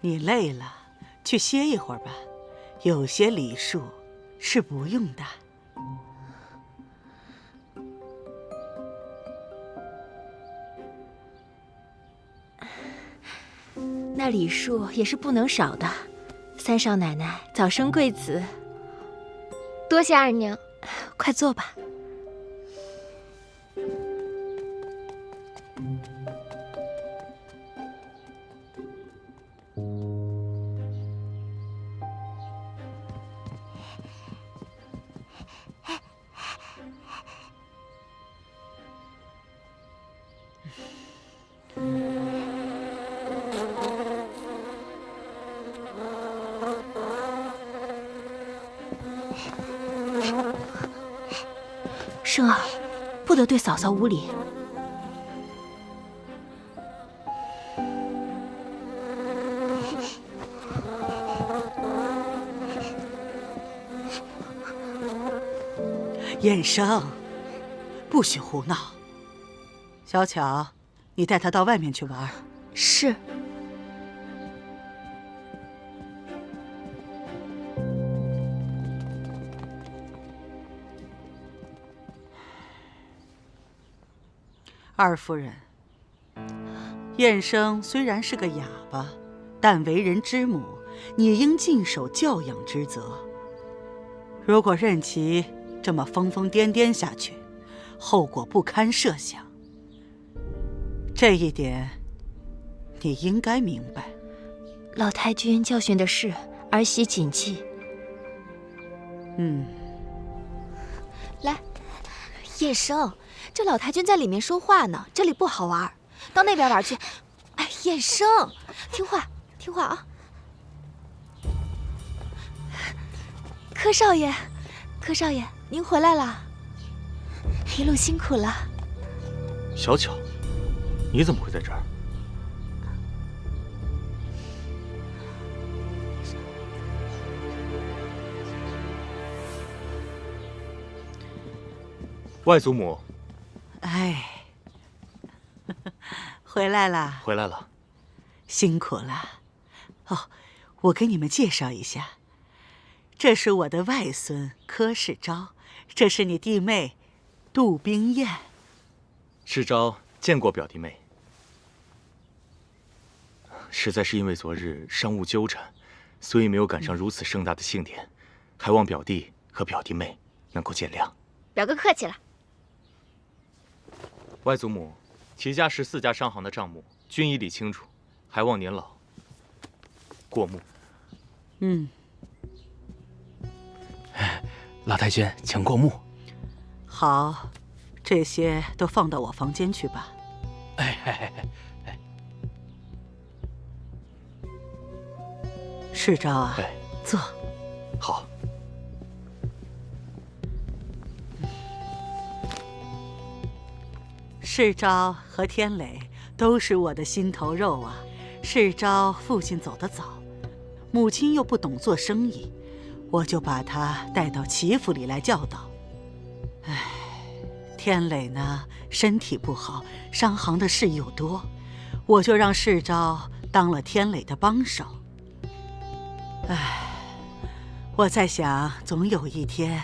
你累了，去歇一会儿吧。有些礼数是不用的。那礼数也是不能少的。三少奶奶早生贵子。多谢二娘。快坐吧。生儿，不得对嫂嫂无礼。燕生，不许胡闹。小巧，你带他到外面去玩。是。二夫人，燕生虽然是个哑巴，但为人之母，你应尽守教养之责。如果任其这么疯疯癫癫下去，后果不堪设想。这一点，你应该明白。老太君教训的是，儿媳谨记。来，燕生。这老太君在里面说话呢，这里不好玩，到那边玩去。哎，燕生，听话，听话啊！柯少爷，柯少爷，您回来了，一路辛苦了。小巧，你怎么会在这儿？外祖母。哎，回来了，回来了，辛苦了。哦，我给你们介绍一下，这是我的外孙柯世昭，这是你弟妹杜冰燕。世昭见过表弟妹，实在是因为昨日商务纠缠，所以没有赶上如此盛大的庆典，还望表弟和表弟妹能够见谅。表哥客气了。外祖母，齐家14家商行的账目均已理清楚，还望年老过目。老太君，请过目。好，这些都放到我房间去吧。世昭啊，坐。好。世昭和天磊都是我的心头肉啊。世昭父亲走得早，母亲又不懂做生意，我就把他带到齐府里来教导。唉，天磊呢，身体不好，商行的事又多，我就让世昭当了天磊的帮手。唉，我在想，总有一天，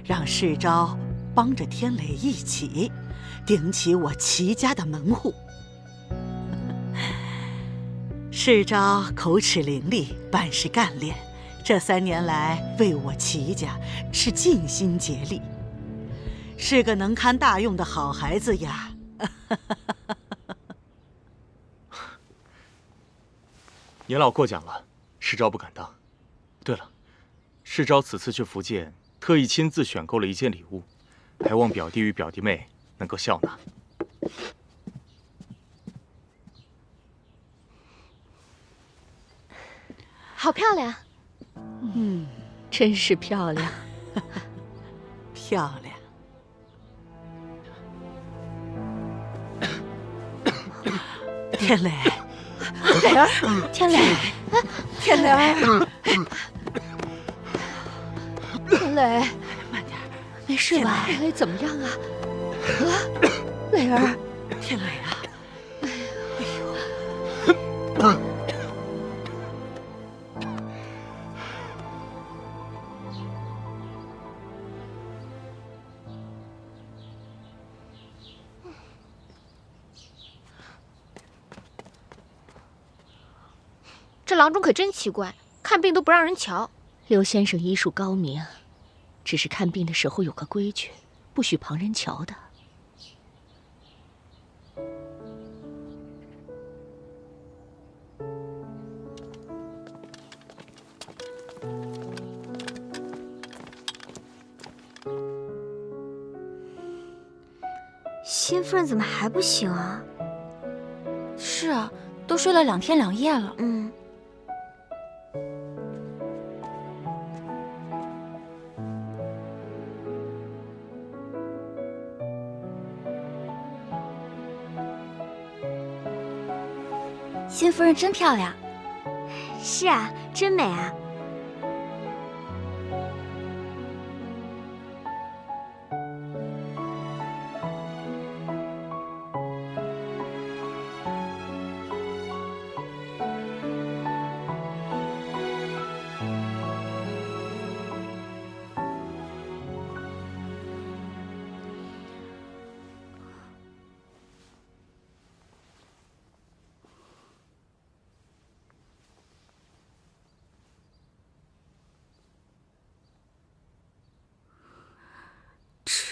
让世昭帮着天磊一起顶起我齐家的门户。世昭口齿伶俐，办事干练，这3年来为我齐家是尽心竭力，是个能堪大用的好孩子呀。年老过奖了，世昭不敢当。对了，世昭此次去福建，特意亲自选购了一件礼物，还望表弟与表弟妹能够笑纳。好漂亮。真是漂亮。漂亮。天磊，磊儿，天磊，天磊，天磊，没事吧？天雷怎么样啊？磊儿，天雷啊！这郎中可真奇怪，看病都不让人瞧。刘先生医术高明，只是看病的时候有个规矩，不许旁人瞧的。新夫人怎么还不醒啊？是啊，都睡了2天2夜了。新夫人真漂亮。是啊，真美啊。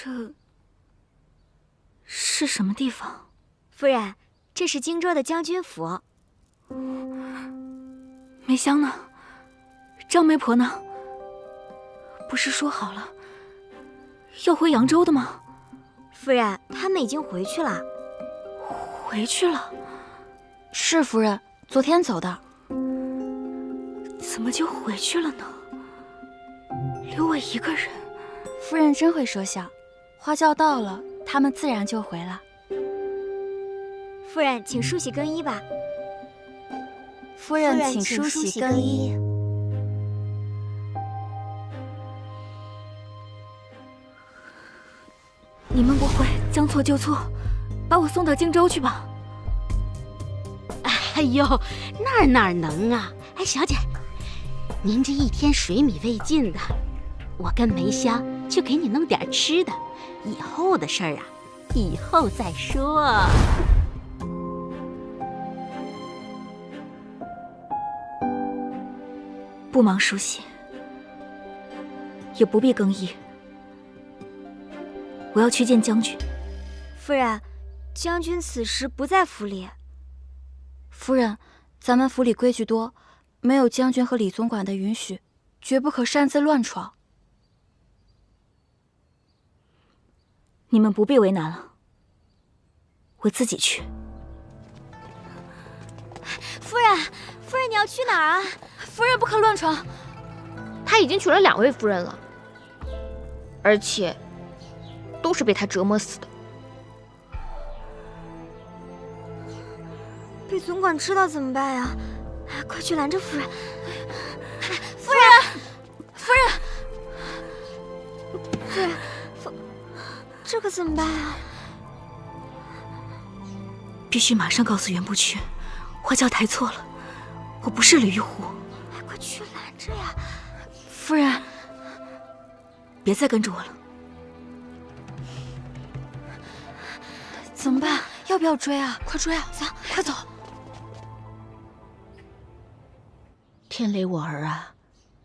这是什么地方？夫人，这是荆州的将军府。梅香呢？张媒婆呢？不是说好了要回扬州的吗？夫人，他们已经回去了。回去了？是夫人，昨天走的。怎么就回去了呢？留我一个人。夫人真会说笑，花轿到了，他们自然就回了。夫人，请梳洗更衣吧。夫人，请梳洗更衣。你们不会将错就错，把我送到荆州去吧？哎呦，哪能啊！哎，小姐，您这一天水米未进的，我跟梅香就给你弄点吃的。以后的事儿啊，以后再说。不忙梳洗，也不必更衣。我要去见将军。夫人，将军此时不在府里。夫人，咱们府里规矩多，没有将军和李总管的允许，绝不可擅自乱闯。你们不必为难了，我自己去。夫人，夫人，你要去哪儿啊？夫人不可乱闯。他已经娶了2位夫人了，而且都是被他折磨死的。被总管知道怎么办呀？快去拦着夫人！夫人，夫人，夫人，这可怎么办啊？必须马上告诉袁不屈，花轿抬错了，我不是李玉虎。快去拦着呀！夫人，别再跟着我了。怎么办？要不要追啊？快追啊！走，快走！天雷，我儿啊，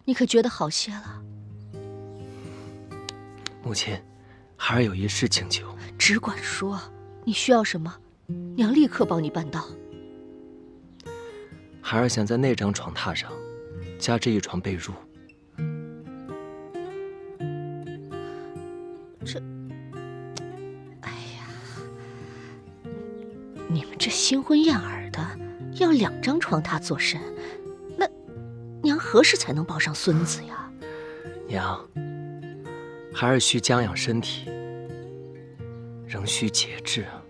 你可觉得好些了？母亲，孩儿有一事请求。只管说，你需要什么，娘立刻帮你办到。孩儿想在那张床榻上加置一床被褥。你们这新婚燕尔的，要2张床榻做甚？那娘何时才能抱上孙子呀？娘，孩儿需将养身体，仍需节制啊。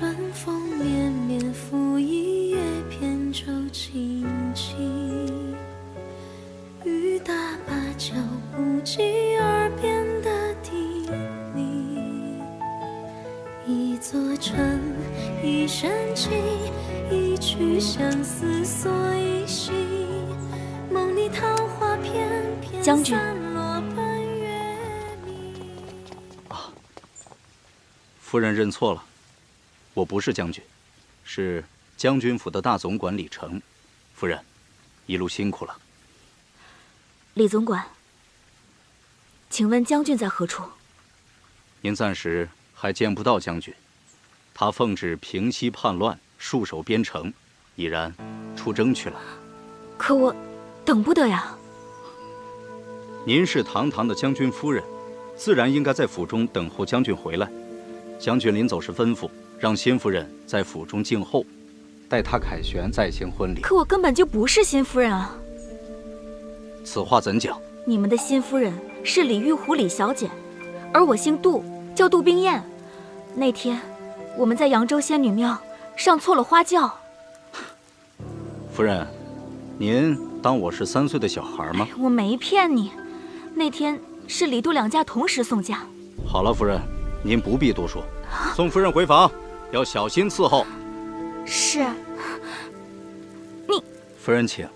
春风绵绵，拂一叶扁舟轻轻。雨打芭蕉，不及耳边的叮咛。一座城，一深情，一曲相思锁一心。梦里桃花片片，将军。夫人认错了，我不是将军，是将军府的大总管李成。夫人，一路辛苦了。李总管，请问将军在何处？您暂时还见不到将军，他奉旨平息叛乱，戍守边城，已然出征去了。可我等不得呀。您是堂堂的将军夫人，自然应该在府中等候将军回来。将军临走时吩咐，让新夫人在府中静候，待他凯旋再行婚礼。可我根本就不是新夫人啊！此话怎讲？你们的新夫人是李玉湖李小姐，而我姓杜，叫杜冰燕。那天我们在扬州仙女庙上错了花轿。夫人，您当我是3岁的小孩吗？我没骗你，那天是李杜两家同时送嫁。好了，夫人，您不必多说，送夫人回房，要小心伺候。是。你，夫人请。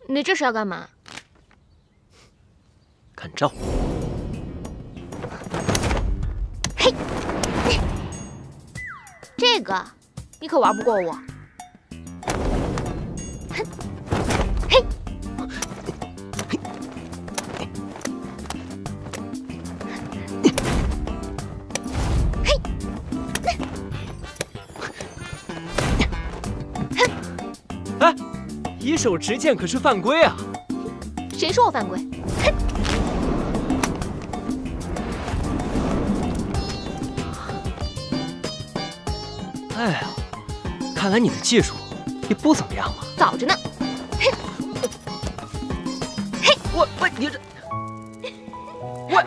你这是要干嘛？看招！嘿，这个你可玩不过我。哼，嘿，哎，以手持剑可是犯规啊！谁说我犯规？哼！哎呀，看来你的技术也不怎么样嘛。早着呢。嘿，嘿，我你这，我。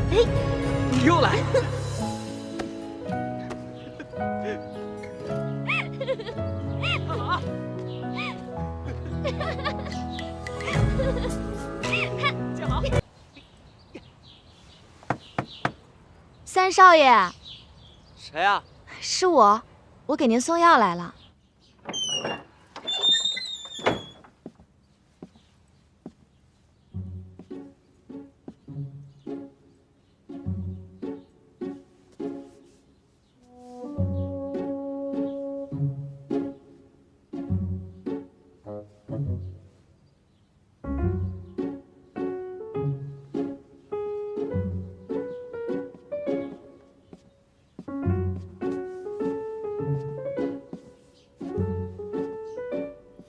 你又来！见好。三少爷，谁啊？是我，我给您送药来了。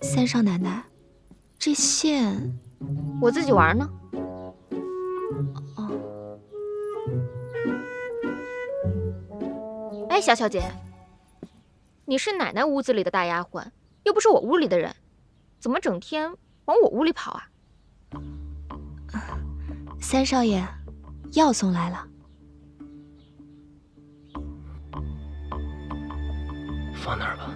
三少奶奶，这线我自己玩呢。哦。哎，小姐，你是奶奶屋子里的大丫鬟，又不是我屋里的人，怎么整天往我屋里跑啊？三少爷，药送来了。放那儿吧。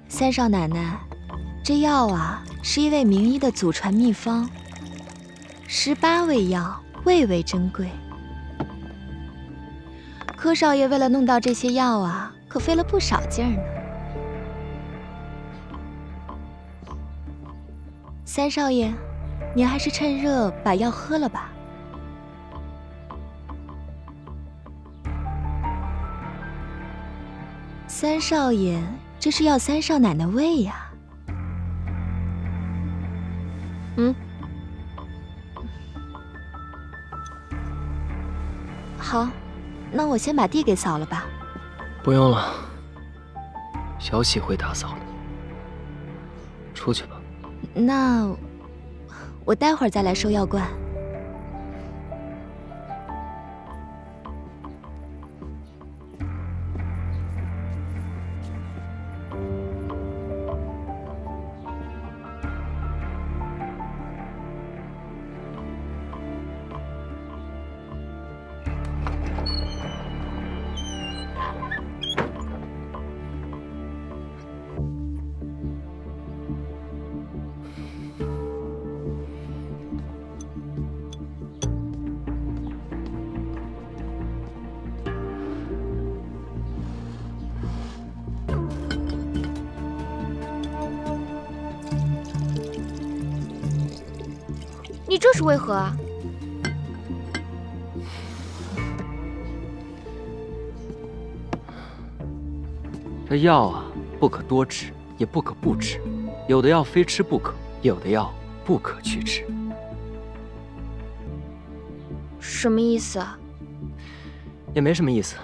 三少奶奶，这药啊，是一位名医的祖传秘方，18味药，味味珍贵。柯少爷为了弄到这些药啊，可费了不少劲儿呢。三少爷，您还是趁热把药喝了吧。三少爷这是要三少奶奶喂呀？好，那我先把地给扫了吧。不用了，小喜会打扫的。出去吧。那我待会儿再来收药罐。你这是为何啊？这药啊，不可多吃，也不可不吃，有的药非吃不可，有的药不可去吃。什么意思啊？也没什么意思，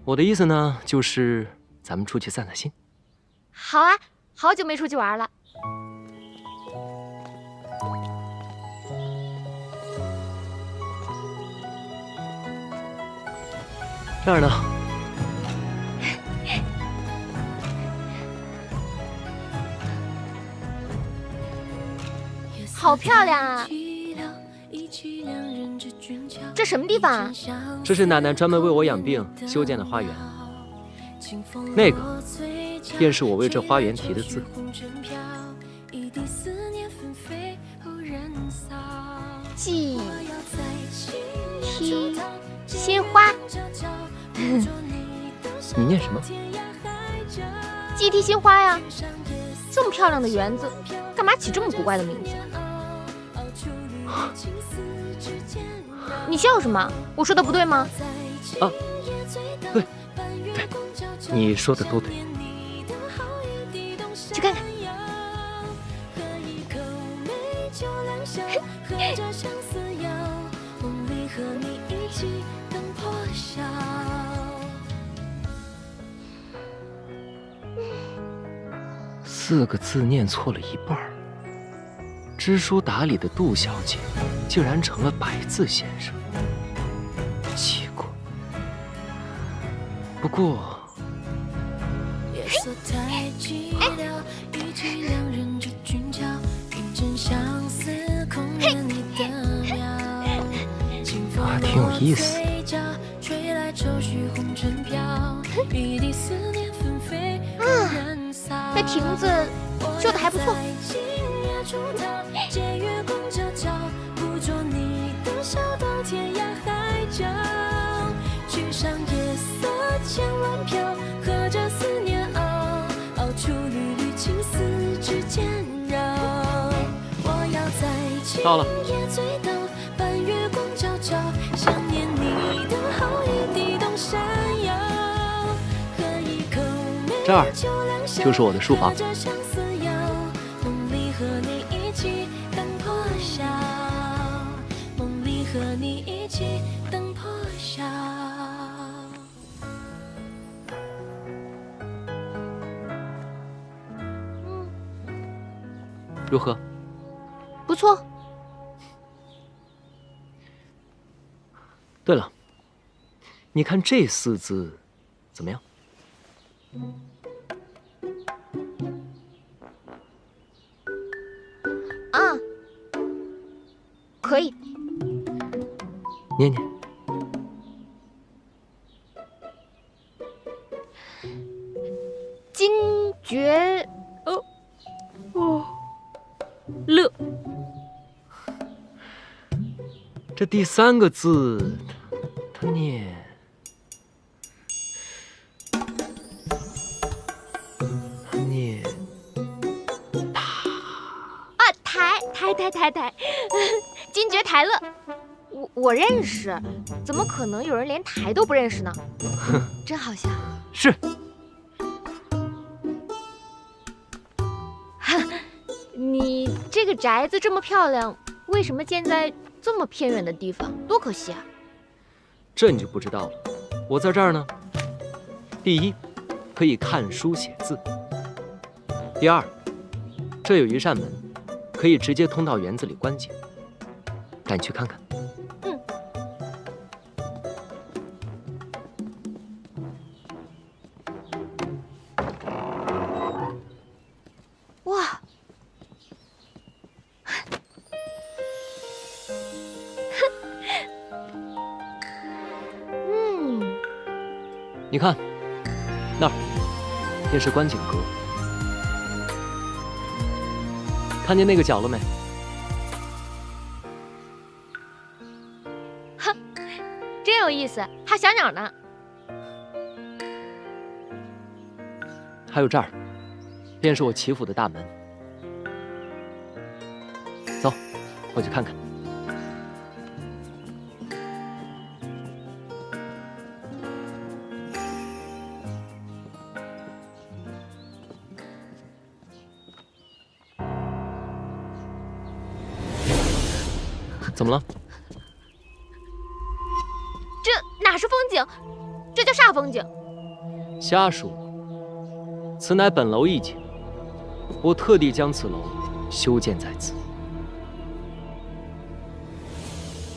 我的意思呢，就是咱们出去散散心。好啊，好久没出去玩了。这儿呢。好漂亮啊！这什么地方啊？这是奶奶专门为我养病修建的花园。那个便是我为这花园题的字。季梯鲜花。你念什么？季梯鲜花呀！这么漂亮的园子，干嘛起这么古怪的名字？你笑什么？我说的不对吗？啊，对，你说的都对。去看看。4个字念错了一半儿，知书达理的杜小姐竟然成了百字先生，奇怪。不过，挺有意思。这亭子修的还不错。到了。这儿就是我的书房。如何？不错。对了，你看这4字怎么样？啊，可以。念念。金爵乐。这第3个字，它念。台，金爵台乐，我认识，怎么可能有人连台都不认识呢？真好笑。是，这个宅子这么漂亮，为什么建在这么偏远的地方？多可惜啊！这你就不知道了。我在这儿呢，第一，可以看书写字；第二，这有一扇门，可以直接通到园子里观景。带你去看看。哇！你看，那儿便是观景阁。看见那个角了没？哼，真有意思，还有小鸟呢。还有这儿，便是我齐府的大门。走，过去看看。怎么了？这哪是风景，这叫煞风景。瞎说，此乃本楼一景，我特地将此楼修建在此。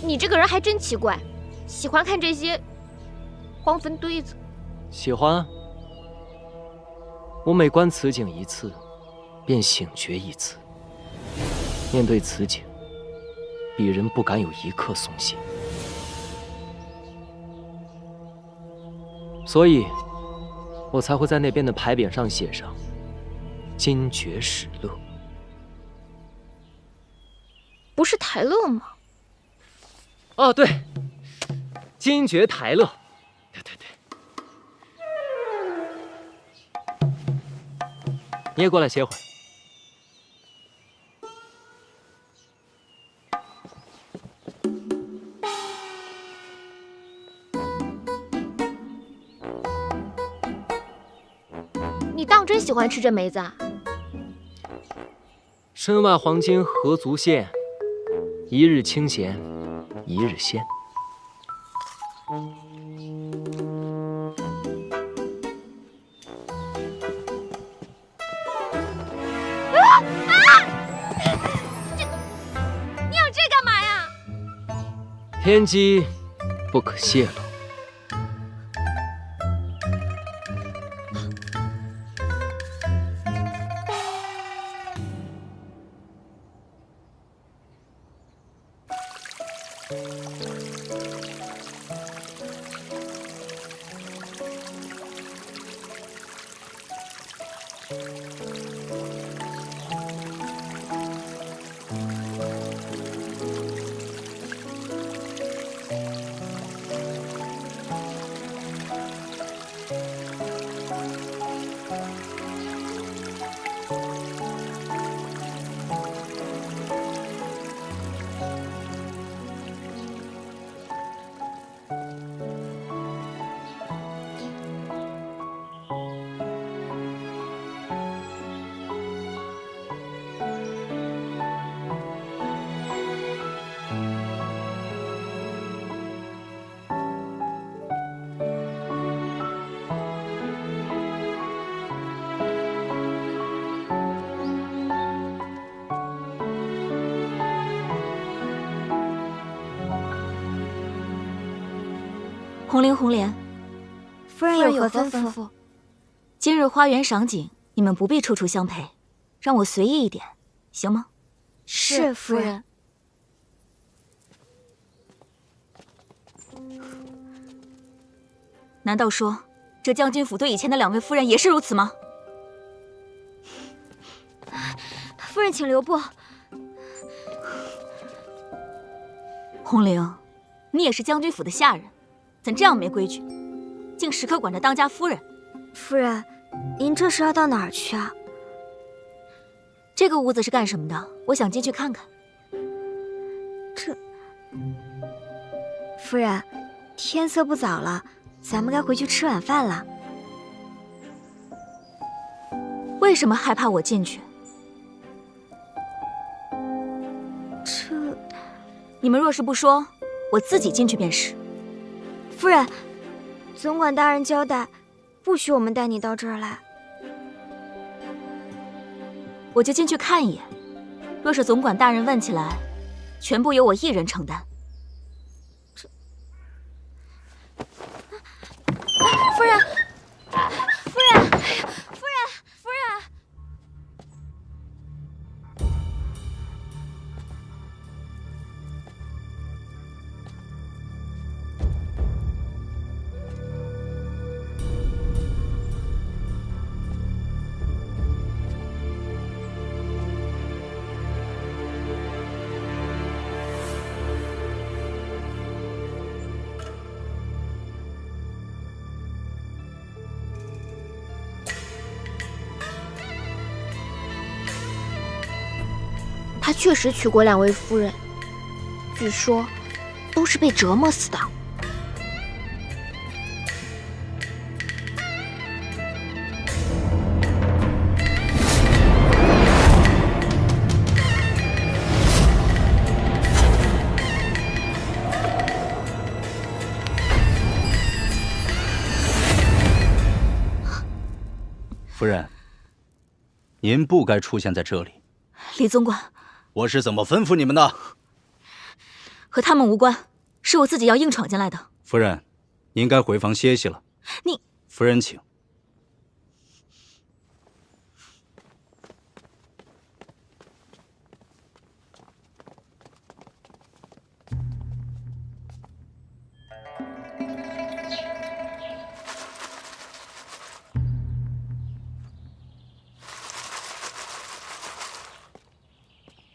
你这个人还真奇怪，喜欢看这些荒坟堆子。喜欢啊！我每观此景一次，便醒觉一次。面对此景，鄙人不敢有一刻松懈，所以，我才会在那边的牌匾上写上“金爵始乐”。不是台乐吗？哦，对，金爵台乐。对。你也过来歇会儿。你当真喜欢吃这梅子啊？身外黄金何足羡，一日清闲一日鲜。你养这干嘛呀？天机不可泄露。红绫红莲，夫人有何吩咐？今日花园赏景，你们不必处处相陪，让我随意一点，行吗？是夫人。难道说这将军府对以前的2位夫人也是如此吗？夫人，请留步。红绫，你也是将军府的下人，怎这样没规矩，竟时刻管着当家夫人？夫人，您这是要到哪儿去啊？这个屋子是干什么的？我想进去看看。夫人，天色不早了，咱们该回去吃晚饭了。为什么害怕我进去？你们若是不说，我自己进去便是。夫人，总管大人交代，不许我们带你到这儿来。我就进去看一眼。若是总管大人问起来，全部由我一人承担。夫人，夫人，夫人，夫人。他确实娶过2位夫人，据说都是被折磨死的。夫人，您不该出现在这里。李总管，我是怎么吩咐你们的？和他们无关，是我自己要硬闯进来的。夫人，您该回房歇息了。你，夫人请。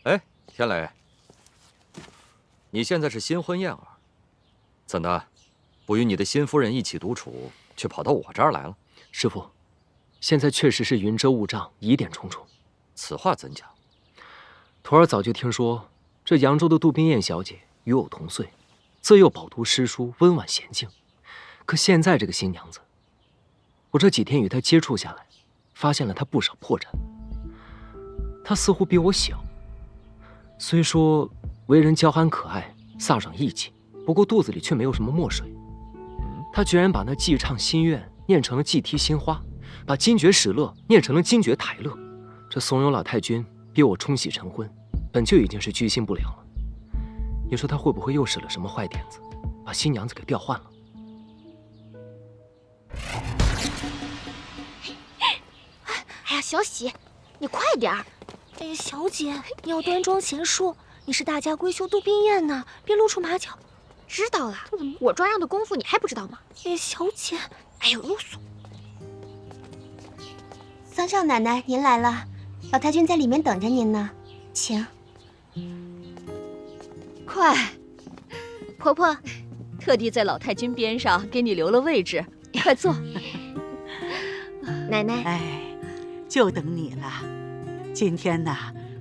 哎，天磊，你现在是新婚燕尔，怎的，不与你的新夫人一起独处，却跑到我这儿来了？师父，现在确实是云遮雾障，疑点重重。此话怎讲？徒儿早就听说，这扬州的杜冰燕小姐与我同岁，自幼饱读诗书，温婉娴静。可现在这个新娘子，我这几天与她接触下来，发现了她不少破绽。她似乎比我小。虽说为人娇憨可爱，飒爽义气，不过肚子里却没有什么墨水。他居然把那寄唱心愿念成了寄啼心花，把金爵史乐念成了金爵台乐。这怂恿老太君逼我冲喜成婚，本就已经是居心不良了。你说他会不会又使了什么坏点子，把新娘子给调换了？哎呀，小喜，你快点儿！哎，小姐，你要端庄贤淑，你是大家闺秀杜冰燕呢，别露出马脚。知道了，我装样的功夫你还不知道吗？哎，小姐，哎呦，啰嗦！桑少奶奶，您来了，老太君在里面等着您呢，请。快，婆婆，特地在老太君边上给你留了位置，快坐。奶奶，哎，就等你了。今天呢，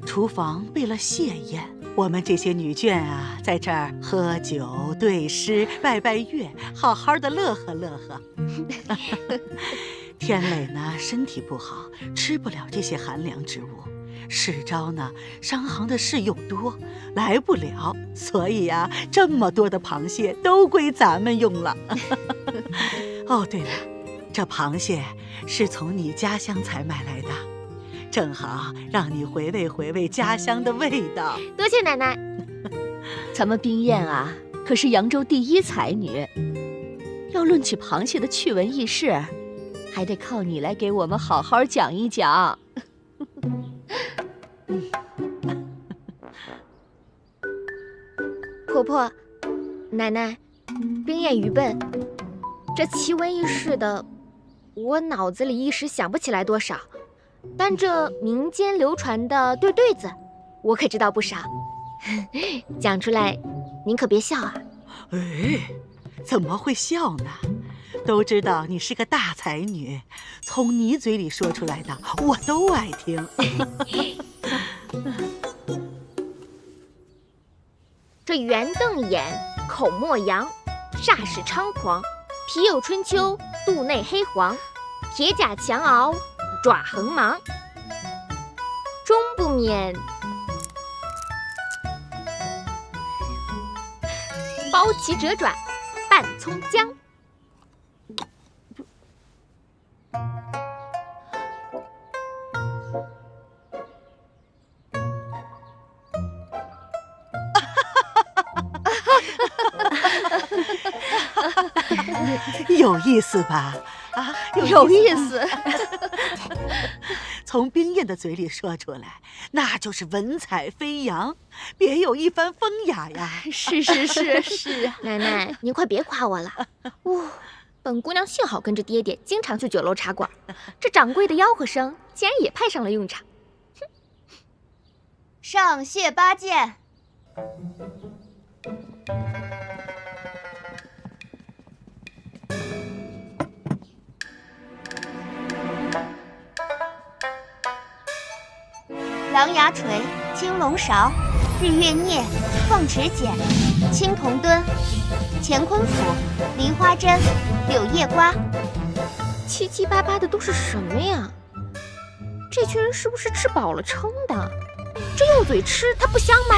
厨房备了谢宴，我们这些女眷啊，在这儿喝酒、对诗、拜拜月，好好的乐呵乐呵。天磊呢，身体不好，吃不了这些寒凉之物。世昭呢，商行的事又多，来不了，所以啊，这么多的螃蟹都归咱们用了。哦，对了，这螃蟹是从你家乡才买来的。正好让你回味回味家乡的味道。多谢奶奶。咱们冰燕啊，可是扬州第一才女，要论起螃蟹的趣闻轶事，还得靠你来给我们好好讲一讲。婆婆，奶奶，冰燕愚笨，这奇闻异事的，我脑子里一时想不起来多少。但这民间流传的对子，我可知道不少。讲出来，您可别笑啊！哎，怎么会笑呢？都知道你是个大才女，从你嘴里说出来的，我都爱听。这圆瞪眼，口莫扬，煞是猖狂，皮有春秋，肚内黑黄，铁甲强熬。爪横芒，终不免包旗折转，拌葱姜。有意思吧？啊，有意思。从冰燕的嘴里说出来，那就是文采飞扬，别有一番风雅呀。是啊，奶奶，您快别夸我了。本姑娘幸好跟着爹爹经常去酒楼茶馆，这掌柜的吆喝声竟然也派上了用场。上谢八件。狼牙锤、青龙勺、日月镊、凤池剪、青铜墩、乾坤斧、梨花针、柳叶瓜，七七八八的都是什么呀？这群人是不是吃饱了撑的？这用嘴吃它不香吗？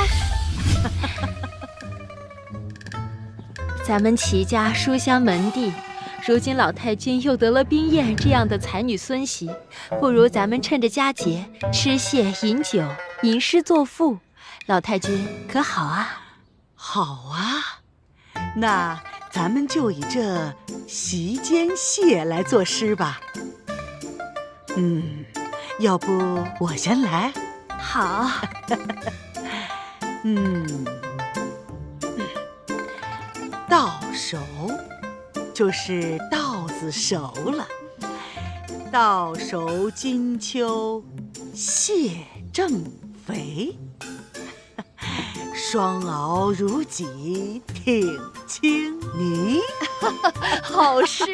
咱们齐家书香门第，如今老太君又得了冰燕这样的才女孙媳，不如咱们趁着佳节吃蟹饮酒，吟诗作赋，老太君可好啊？好啊，那咱们就以这席间蟹来作诗吧。要不我先来？好。到手就是稻子熟了，稻熟金秋蟹正肥，双螯如鲫挺清泥。好诗，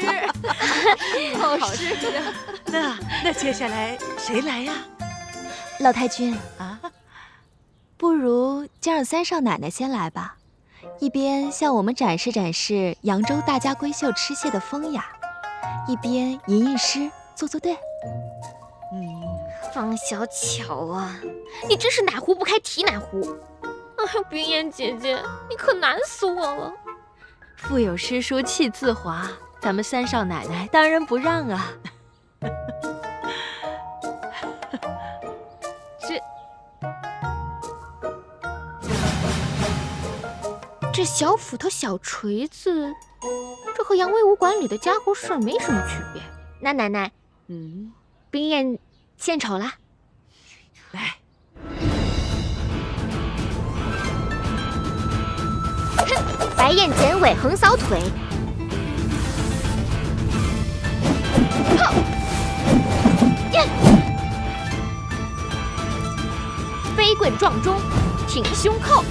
好诗。那接下来谁来呀？老太君啊，不如就让三少奶奶先来吧，一边向我们展示展示扬州大家闺秀吃蟹的风雅，一边吟吟诗，做做对。方小巧啊，你真是哪壶不开提哪壶。哎呦，冰燕姐姐，你可难死我了。腹有诗书气自华，咱们三少奶奶当仁不让啊。这小斧头小锤子，这和杨威武馆里的家伙事儿没什么区别。那奶奶，冰燕献丑了。来，哼，白燕剪尾横扫腿，吼，飞棍撞钟，挺胸扣。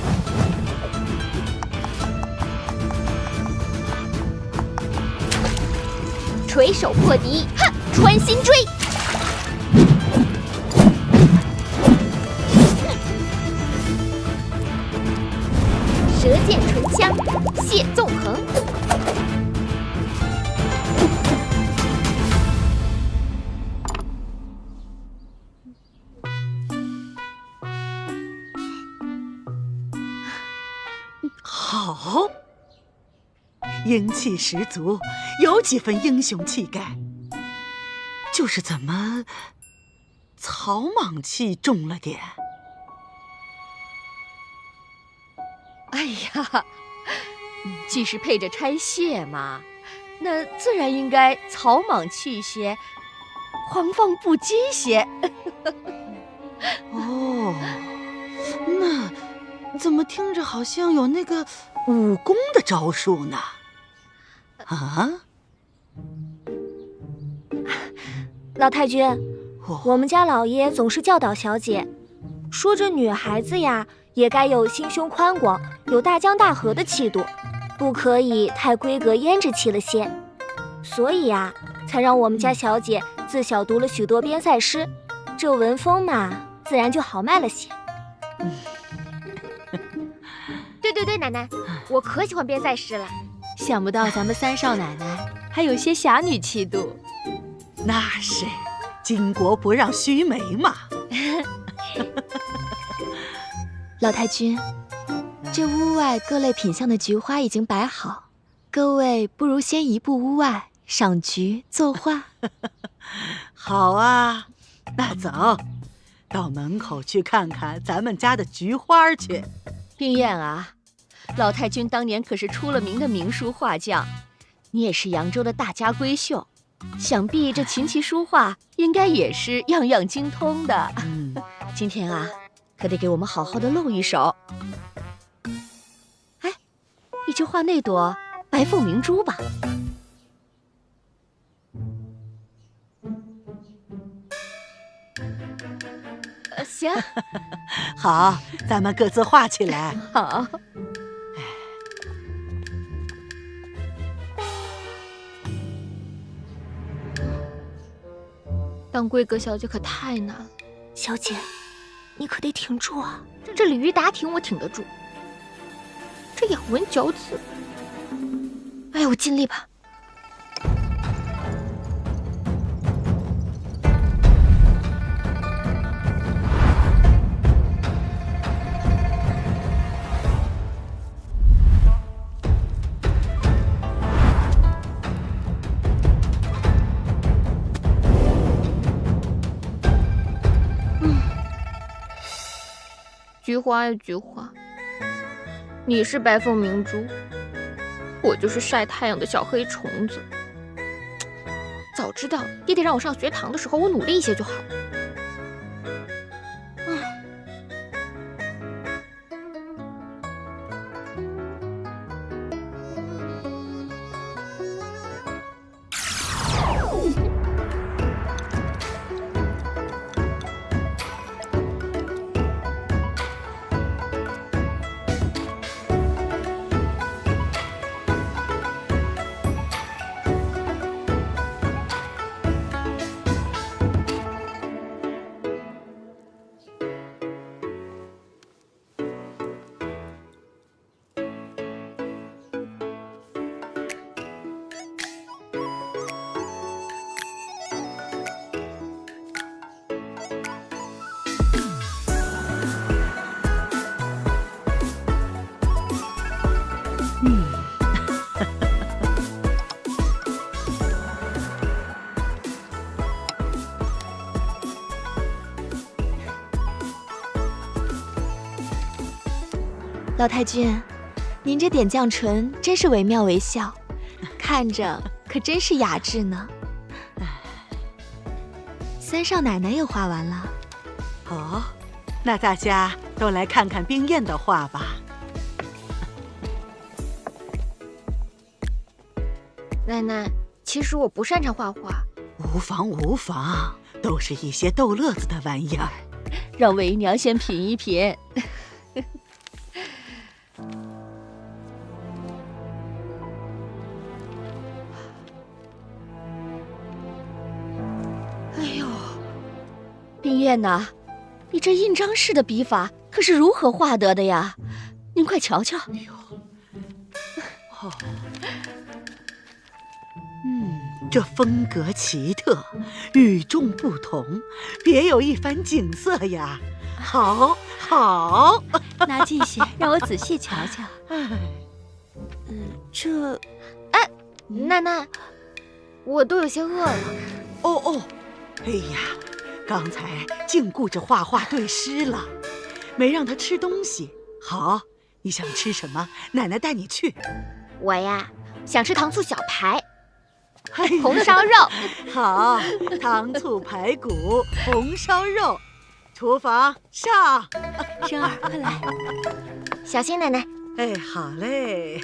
垂手破敌，哼，穿心追。舌剑唇枪，蟹纵横。好，英气十足，有几分英雄气概。就是怎么草莽气重了点？哎呀，既是配着拆蟹嘛，那自然应该草莽气些，狂放不羁些。哦，那怎么听着好像有那个武功的招数呢？啊？老太君，我们家老爷总是教导小姐，说这女孩子呀，也该有心胸宽广，有大江大河的气度，不可以太闺阁胭脂气了些。所以啊，才让我们家小姐自小读了许多边塞诗，这文风嘛，自然就豪迈了些。对，奶奶，我可喜欢边塞诗了。想不到咱们三少奶奶还有些侠女气度。那是，巾帼不让须眉嘛。老太君，这屋外各类品相的菊花已经摆好，各位不如先移步屋外赏菊作画。好啊，那走，到门口去看看咱们家的菊花去。冰燕啊，老太君当年可是出了名的名书画匠，你也是扬州的大家闺秀，想必这琴棋书画应该也是样样精通的。今天啊，可得给我们好好的露一手。哎，你就画那朵白凤明珠吧。行，好，咱们各自画起来。好。当闺阁小姐可太难了，小姐，你可得挺住啊！这鲤鱼打挺我挺得住，这咬文嚼字，哎，我尽力吧。菊花呀菊花，你是白凤明珠，我就是晒太阳的小黑虫子。早知道爹爹让我上学堂的时候，我努力一些就好了。老太君，您这点绛唇真是惟妙惟肖，看着可真是雅致呢。三少奶奶也画完了。哦，那大家都来看看冰燕的画吧。奶奶，其实我不擅长画画。无妨无妨，都是一些逗乐子的玩意儿。让为娘先品一品。哎呦，冰燕呐，你这印章式的笔法可是如何画得的呀？您快瞧瞧。哎呦，哦，这风格奇特，与众不同，别有一番景色呀！好，好，拿近些，让我仔细瞧瞧。哎，奶奶，我都有些饿了。哦，哎呀，刚才净顾着画画对诗了，没让他吃东西。好，你想吃什么？奶奶带你去。我呀，想吃糖醋小排。哎、红烧肉。好，糖醋排骨，红烧肉。厨房上。生儿，快来。小心，奶奶。哎，好嘞。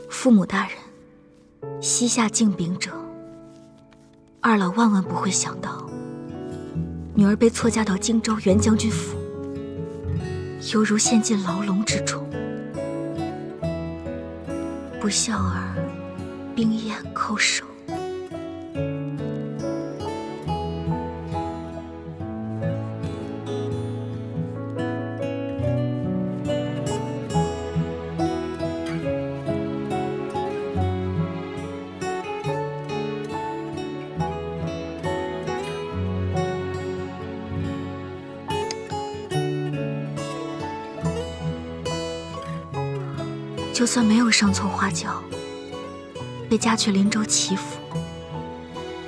父母大人，膝下敬禀者，二老万万不会想到，女儿被错嫁到荆州袁将军府，犹如陷进牢笼之中。不孝儿，冰焰叩首。就算没有上错花轿，被嫁去林州祈福，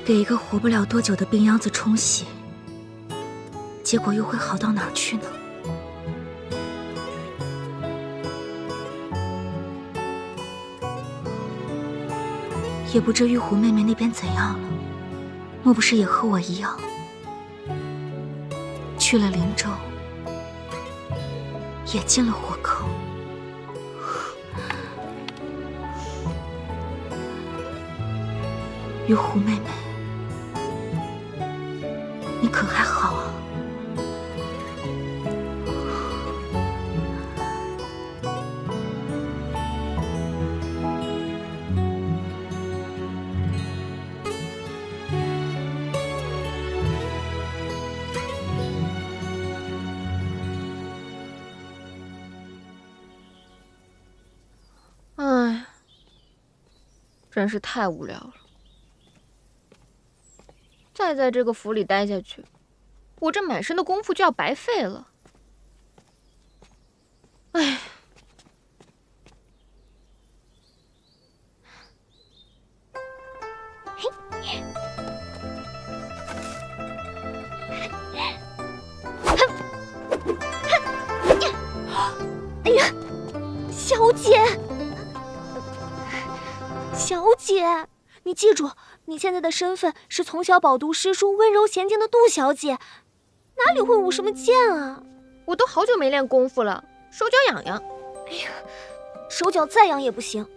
给一个活不了多久的病秧子冲喜，结果又会好到哪儿去呢？也不知玉狐妹妹那边怎样了，莫不是也和我一样，去了林州，也进了火坑？玉狐妹妹，你可还好啊？唉，真是太无聊了。再在这个府里待下去，我这满身的功夫就要白费了。唉，哎呀，小姐，小姐，你记住，你现在的身份是从小饱读诗书、温柔娴静的杜小姐，哪里会舞什么剑啊？我都好久没练功夫了，手脚痒痒。哎呀，手脚再痒也不行，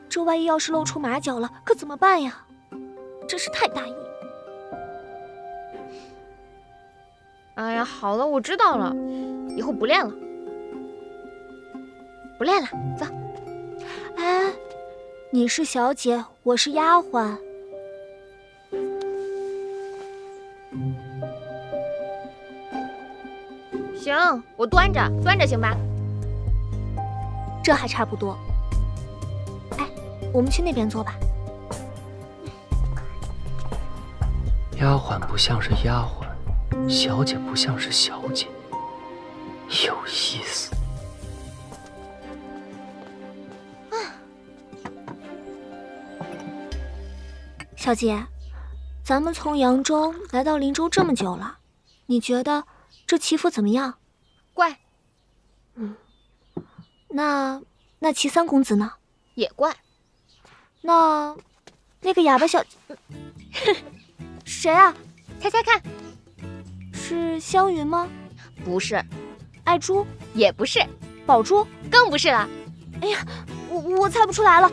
这万一要是露出马脚了，可怎么办呀？真是太大意。哎呀，好了，我知道了，以后不练了，不练了，走。哎，你是小姐，我是丫鬟。行，我端着行吧？这还差不多。哎，我们去那边坐吧。丫鬟不像是丫鬟，小姐不像是小姐，有意思。小姐，咱们从扬州来到林州这么久了，你觉得这祈福怎么样？怪。那齐三公子呢？也怪。那个哑巴小谁啊？猜猜看。是湘云吗？不是。爱珠？也不是。宝珠？更不是了。哎呀，我猜不出来了。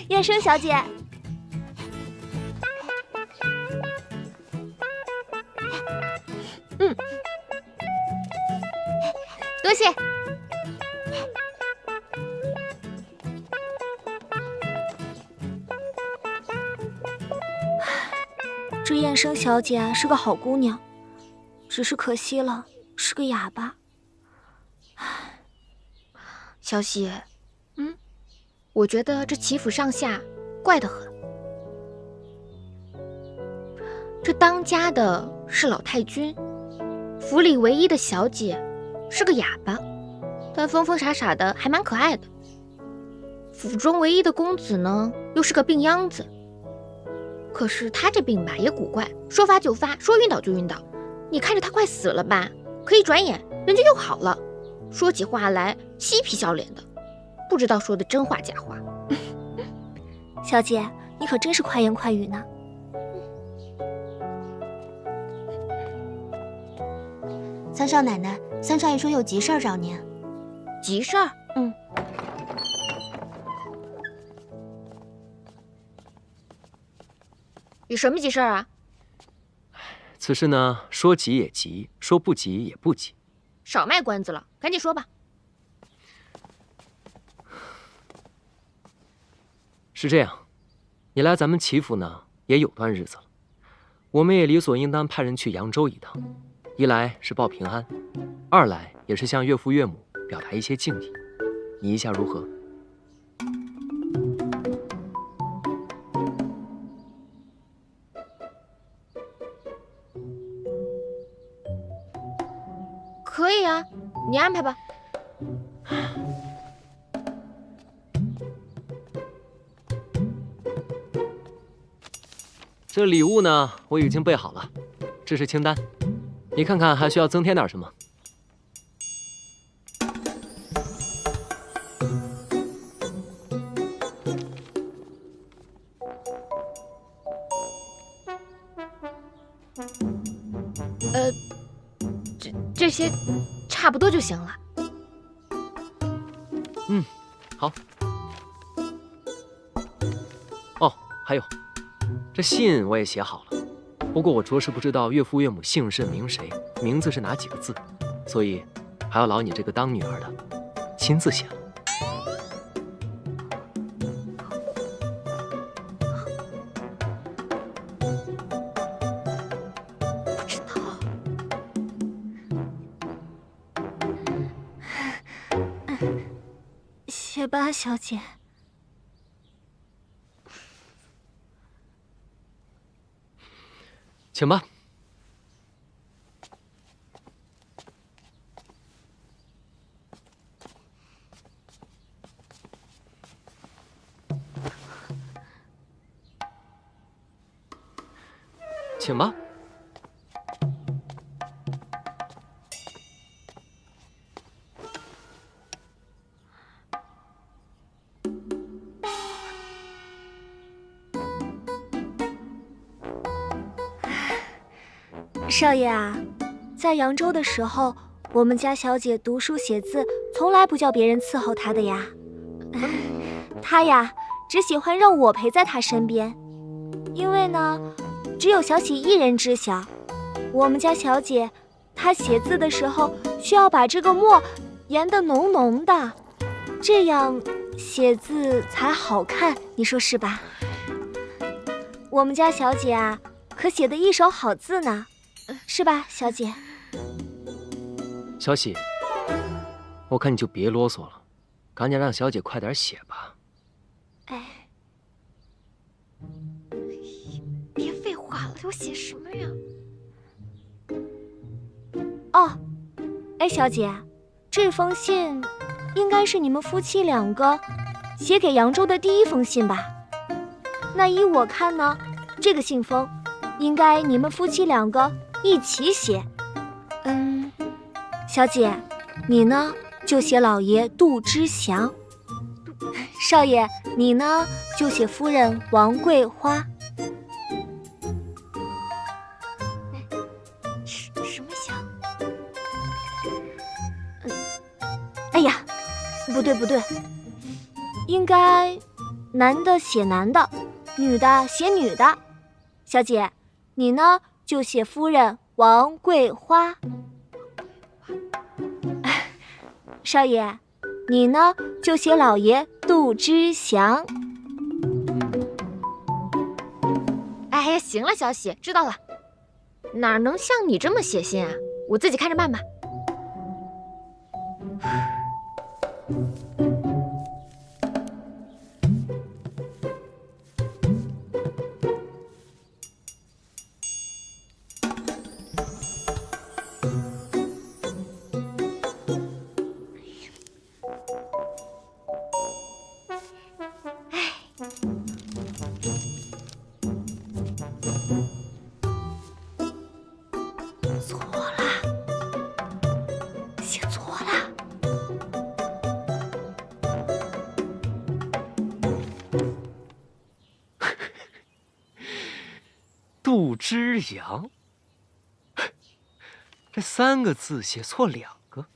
燕生小姐，多谢。这燕生小姐是个好姑娘，只是可惜了，是个哑巴。小喜，我觉得这齐府上下怪得很。这当家的是老太君，府里唯一的小姐是个哑巴，但疯疯傻傻的，还蛮可爱的。府中唯一的公子呢，又是个病秧子。可是他这病吧也古怪，说发就发，说晕倒就晕倒。你看着他快死了吧，可一转眼人就又好了，说起话来嬉皮笑脸的，不知道说的真话假话。小姐，你可真是快言快语呢。三少奶奶，三少爷说有急事儿找您。急事儿？有什么急事儿啊？此事呢，说急也急，说不急也不急。少卖关子了，赶紧说吧。是这样，你来咱们齐府呢也有段日子了，我们也理所应当派人去扬州一趟，一来是报平安，二来也是向岳父岳母表达一些敬意。你意下如何？可以啊，你安排吧。这礼物呢，我已经备好了，这是清单，你看看还需要增添点什么？这些差不多就行了。嗯，好。哦，还有，这信我也写好了，不过我着实不知道岳父岳母姓甚名谁，名字是哪几个字，所以还要劳你这个当女儿的亲自写了。写吧，小姐。请吧。请吧。少爷啊，在扬州的时候，我们家小姐读书写字，从来不叫别人伺候她的呀。她呀，只喜欢让我陪在她身边，因为呢，只有小喜一人知晓。我们家小姐，她写字的时候需要把这个墨研得浓浓的，这样写字才好看，你说是吧？我们家小姐啊，可写得一手好字呢。是吧，小姐？小喜，我看你就别啰嗦了，赶紧让小姐快点写吧。哎，别废话了，给我写什么呀？哦，哎，小姐，这封信应该是你们夫妻两个写给扬州的第一封信吧？那依我看呢，这个信封应该你们夫妻两个一起写。小姐，你呢就写老爷杜之祥，少爷你呢就写夫人王桂花。什么祥？哎呀，不对，应该男的写男的，女的写女的。小姐，你呢就写夫人王桂花。少爷，你呢就写老爷杜之祥。哎呀，行了，小喜，知道了。哪能像你这么写信啊？我自己看着办吧。杜之阳，这3个字写错2个。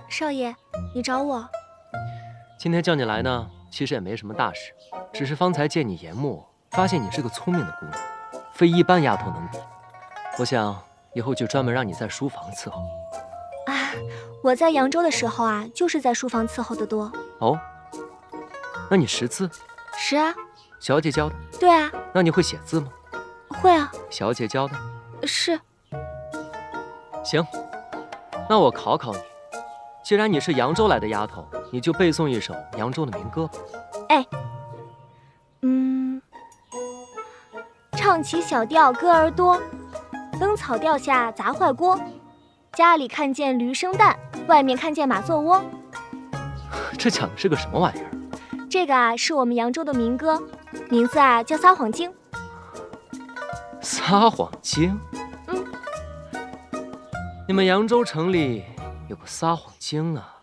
少爷，你找我？今天叫你来呢，其实也没什么大事，只是方才见你研墨，发现你是个聪明的姑娘，非一般丫头能比。我想以后就专门让你在书房伺候。啊，我在扬州的时候啊，就是在书房伺候的多。哦，那你识字？识啊。小姐教的？对啊。那你会写字吗？会啊。小姐教的？是。行，那我考考你，既然你是扬州来的丫头，你就背诵一首扬州的民歌吧。哎，唱起小调歌儿多，灯草调下砸坏锅。家里看见驴生蛋，外面看见马做窝。这讲的是个什么玩意儿？这个啊，是我们扬州的民歌，名字啊叫《撒谎经》。撒谎经？你们扬州城里有个撒谎经啊？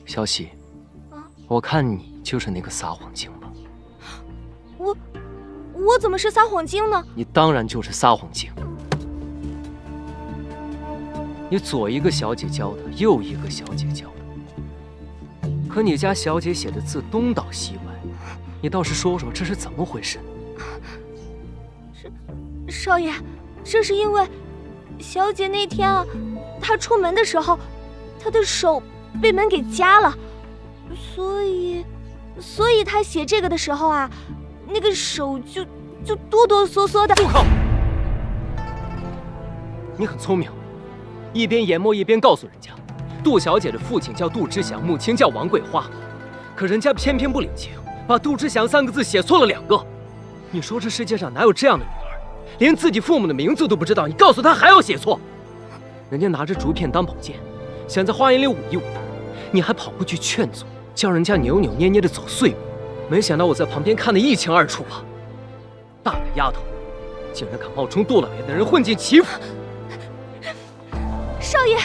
小喜，我看你就是那个撒谎精吧？我怎么是撒谎精呢？你当然就是撒谎精。你左一个小姐教的，右一个小姐教的，可你家小姐写的字东倒西歪，你倒是说说这是怎么回事？少爷，这是因为小姐那天啊，她出门的时候，她的手被门给夹了，所以她写这个的时候啊，那个手就哆哆嗦嗦的。住口！你很聪明，一边研墨一边告诉人家，杜小姐的父亲叫杜之祥，母亲叫王桂花，可人家偏偏不领情，把杜之祥3个字写错了2个。你说这世界上哪有这样的女儿，连自己父母的名字都不知道，你告诉她还要写错？人家拿着竹片当宝剑，想在花园里舞一舞，你还跑过去劝阻，叫人家扭扭捏捏的走碎步。没想到我在旁边看得一清二楚啊！大胆丫头，竟然敢冒充杜老爷的人混进齐府！少爷，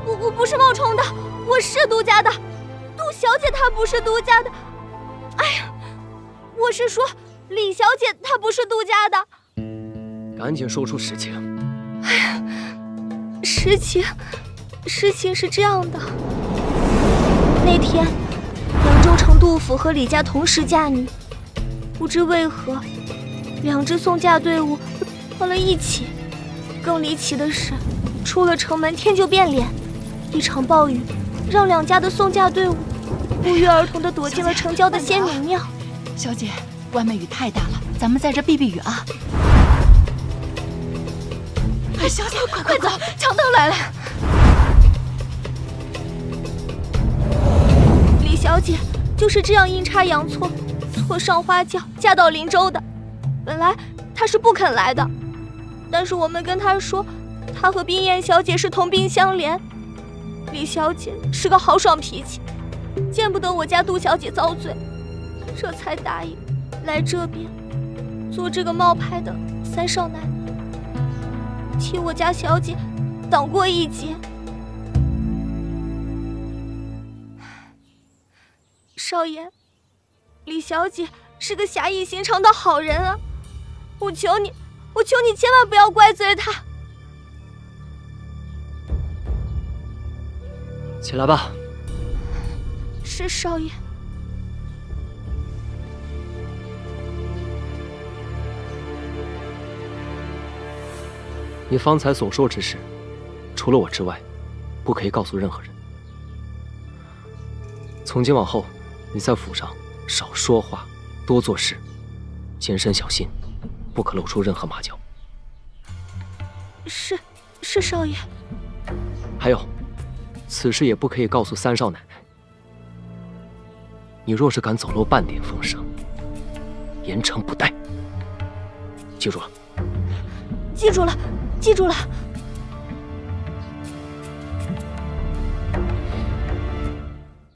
我不是冒充的，我是杜家的。杜小姐她不是杜家的。哎呀，我是说李小姐她不是杜家的。赶紧说出实情。哎呀，事情是这样的。那天扬州城杜府和李家同时嫁女，不知为何2支送嫁队伍放了一起。更离奇的是，出了城门天就变脸，一场暴雨让2家的送嫁队伍不约而同地躲进了城郊的仙女庙。小姐，外面雨太大了，咱们在这避避雨啊！哎，小姐，快走，强盗来了！李小姐就是这样阴差阳错，错上花轿嫁到林州的。本来她是不肯来的，但是我们跟她说，她和冰燕小姐是同病相怜。李小姐是个豪爽脾气，见不得我家杜小姐遭罪，这才答应来这边做这个冒牌的3少奶奶，替我家小姐挡过一劫。少爷，李小姐是个侠义心肠的好人啊，我求你千万不要怪罪她。起来吧。是少爷。你方才所说之事，除了我之外，不可以告诉任何人。从今往后，你在府上少说话，多做事，谨慎小心，不可露出任何马脚。是少爷。还有，此事也不可以告诉3少奶奶。你若是敢走漏半点风声，严惩不贷。记住了。记住了。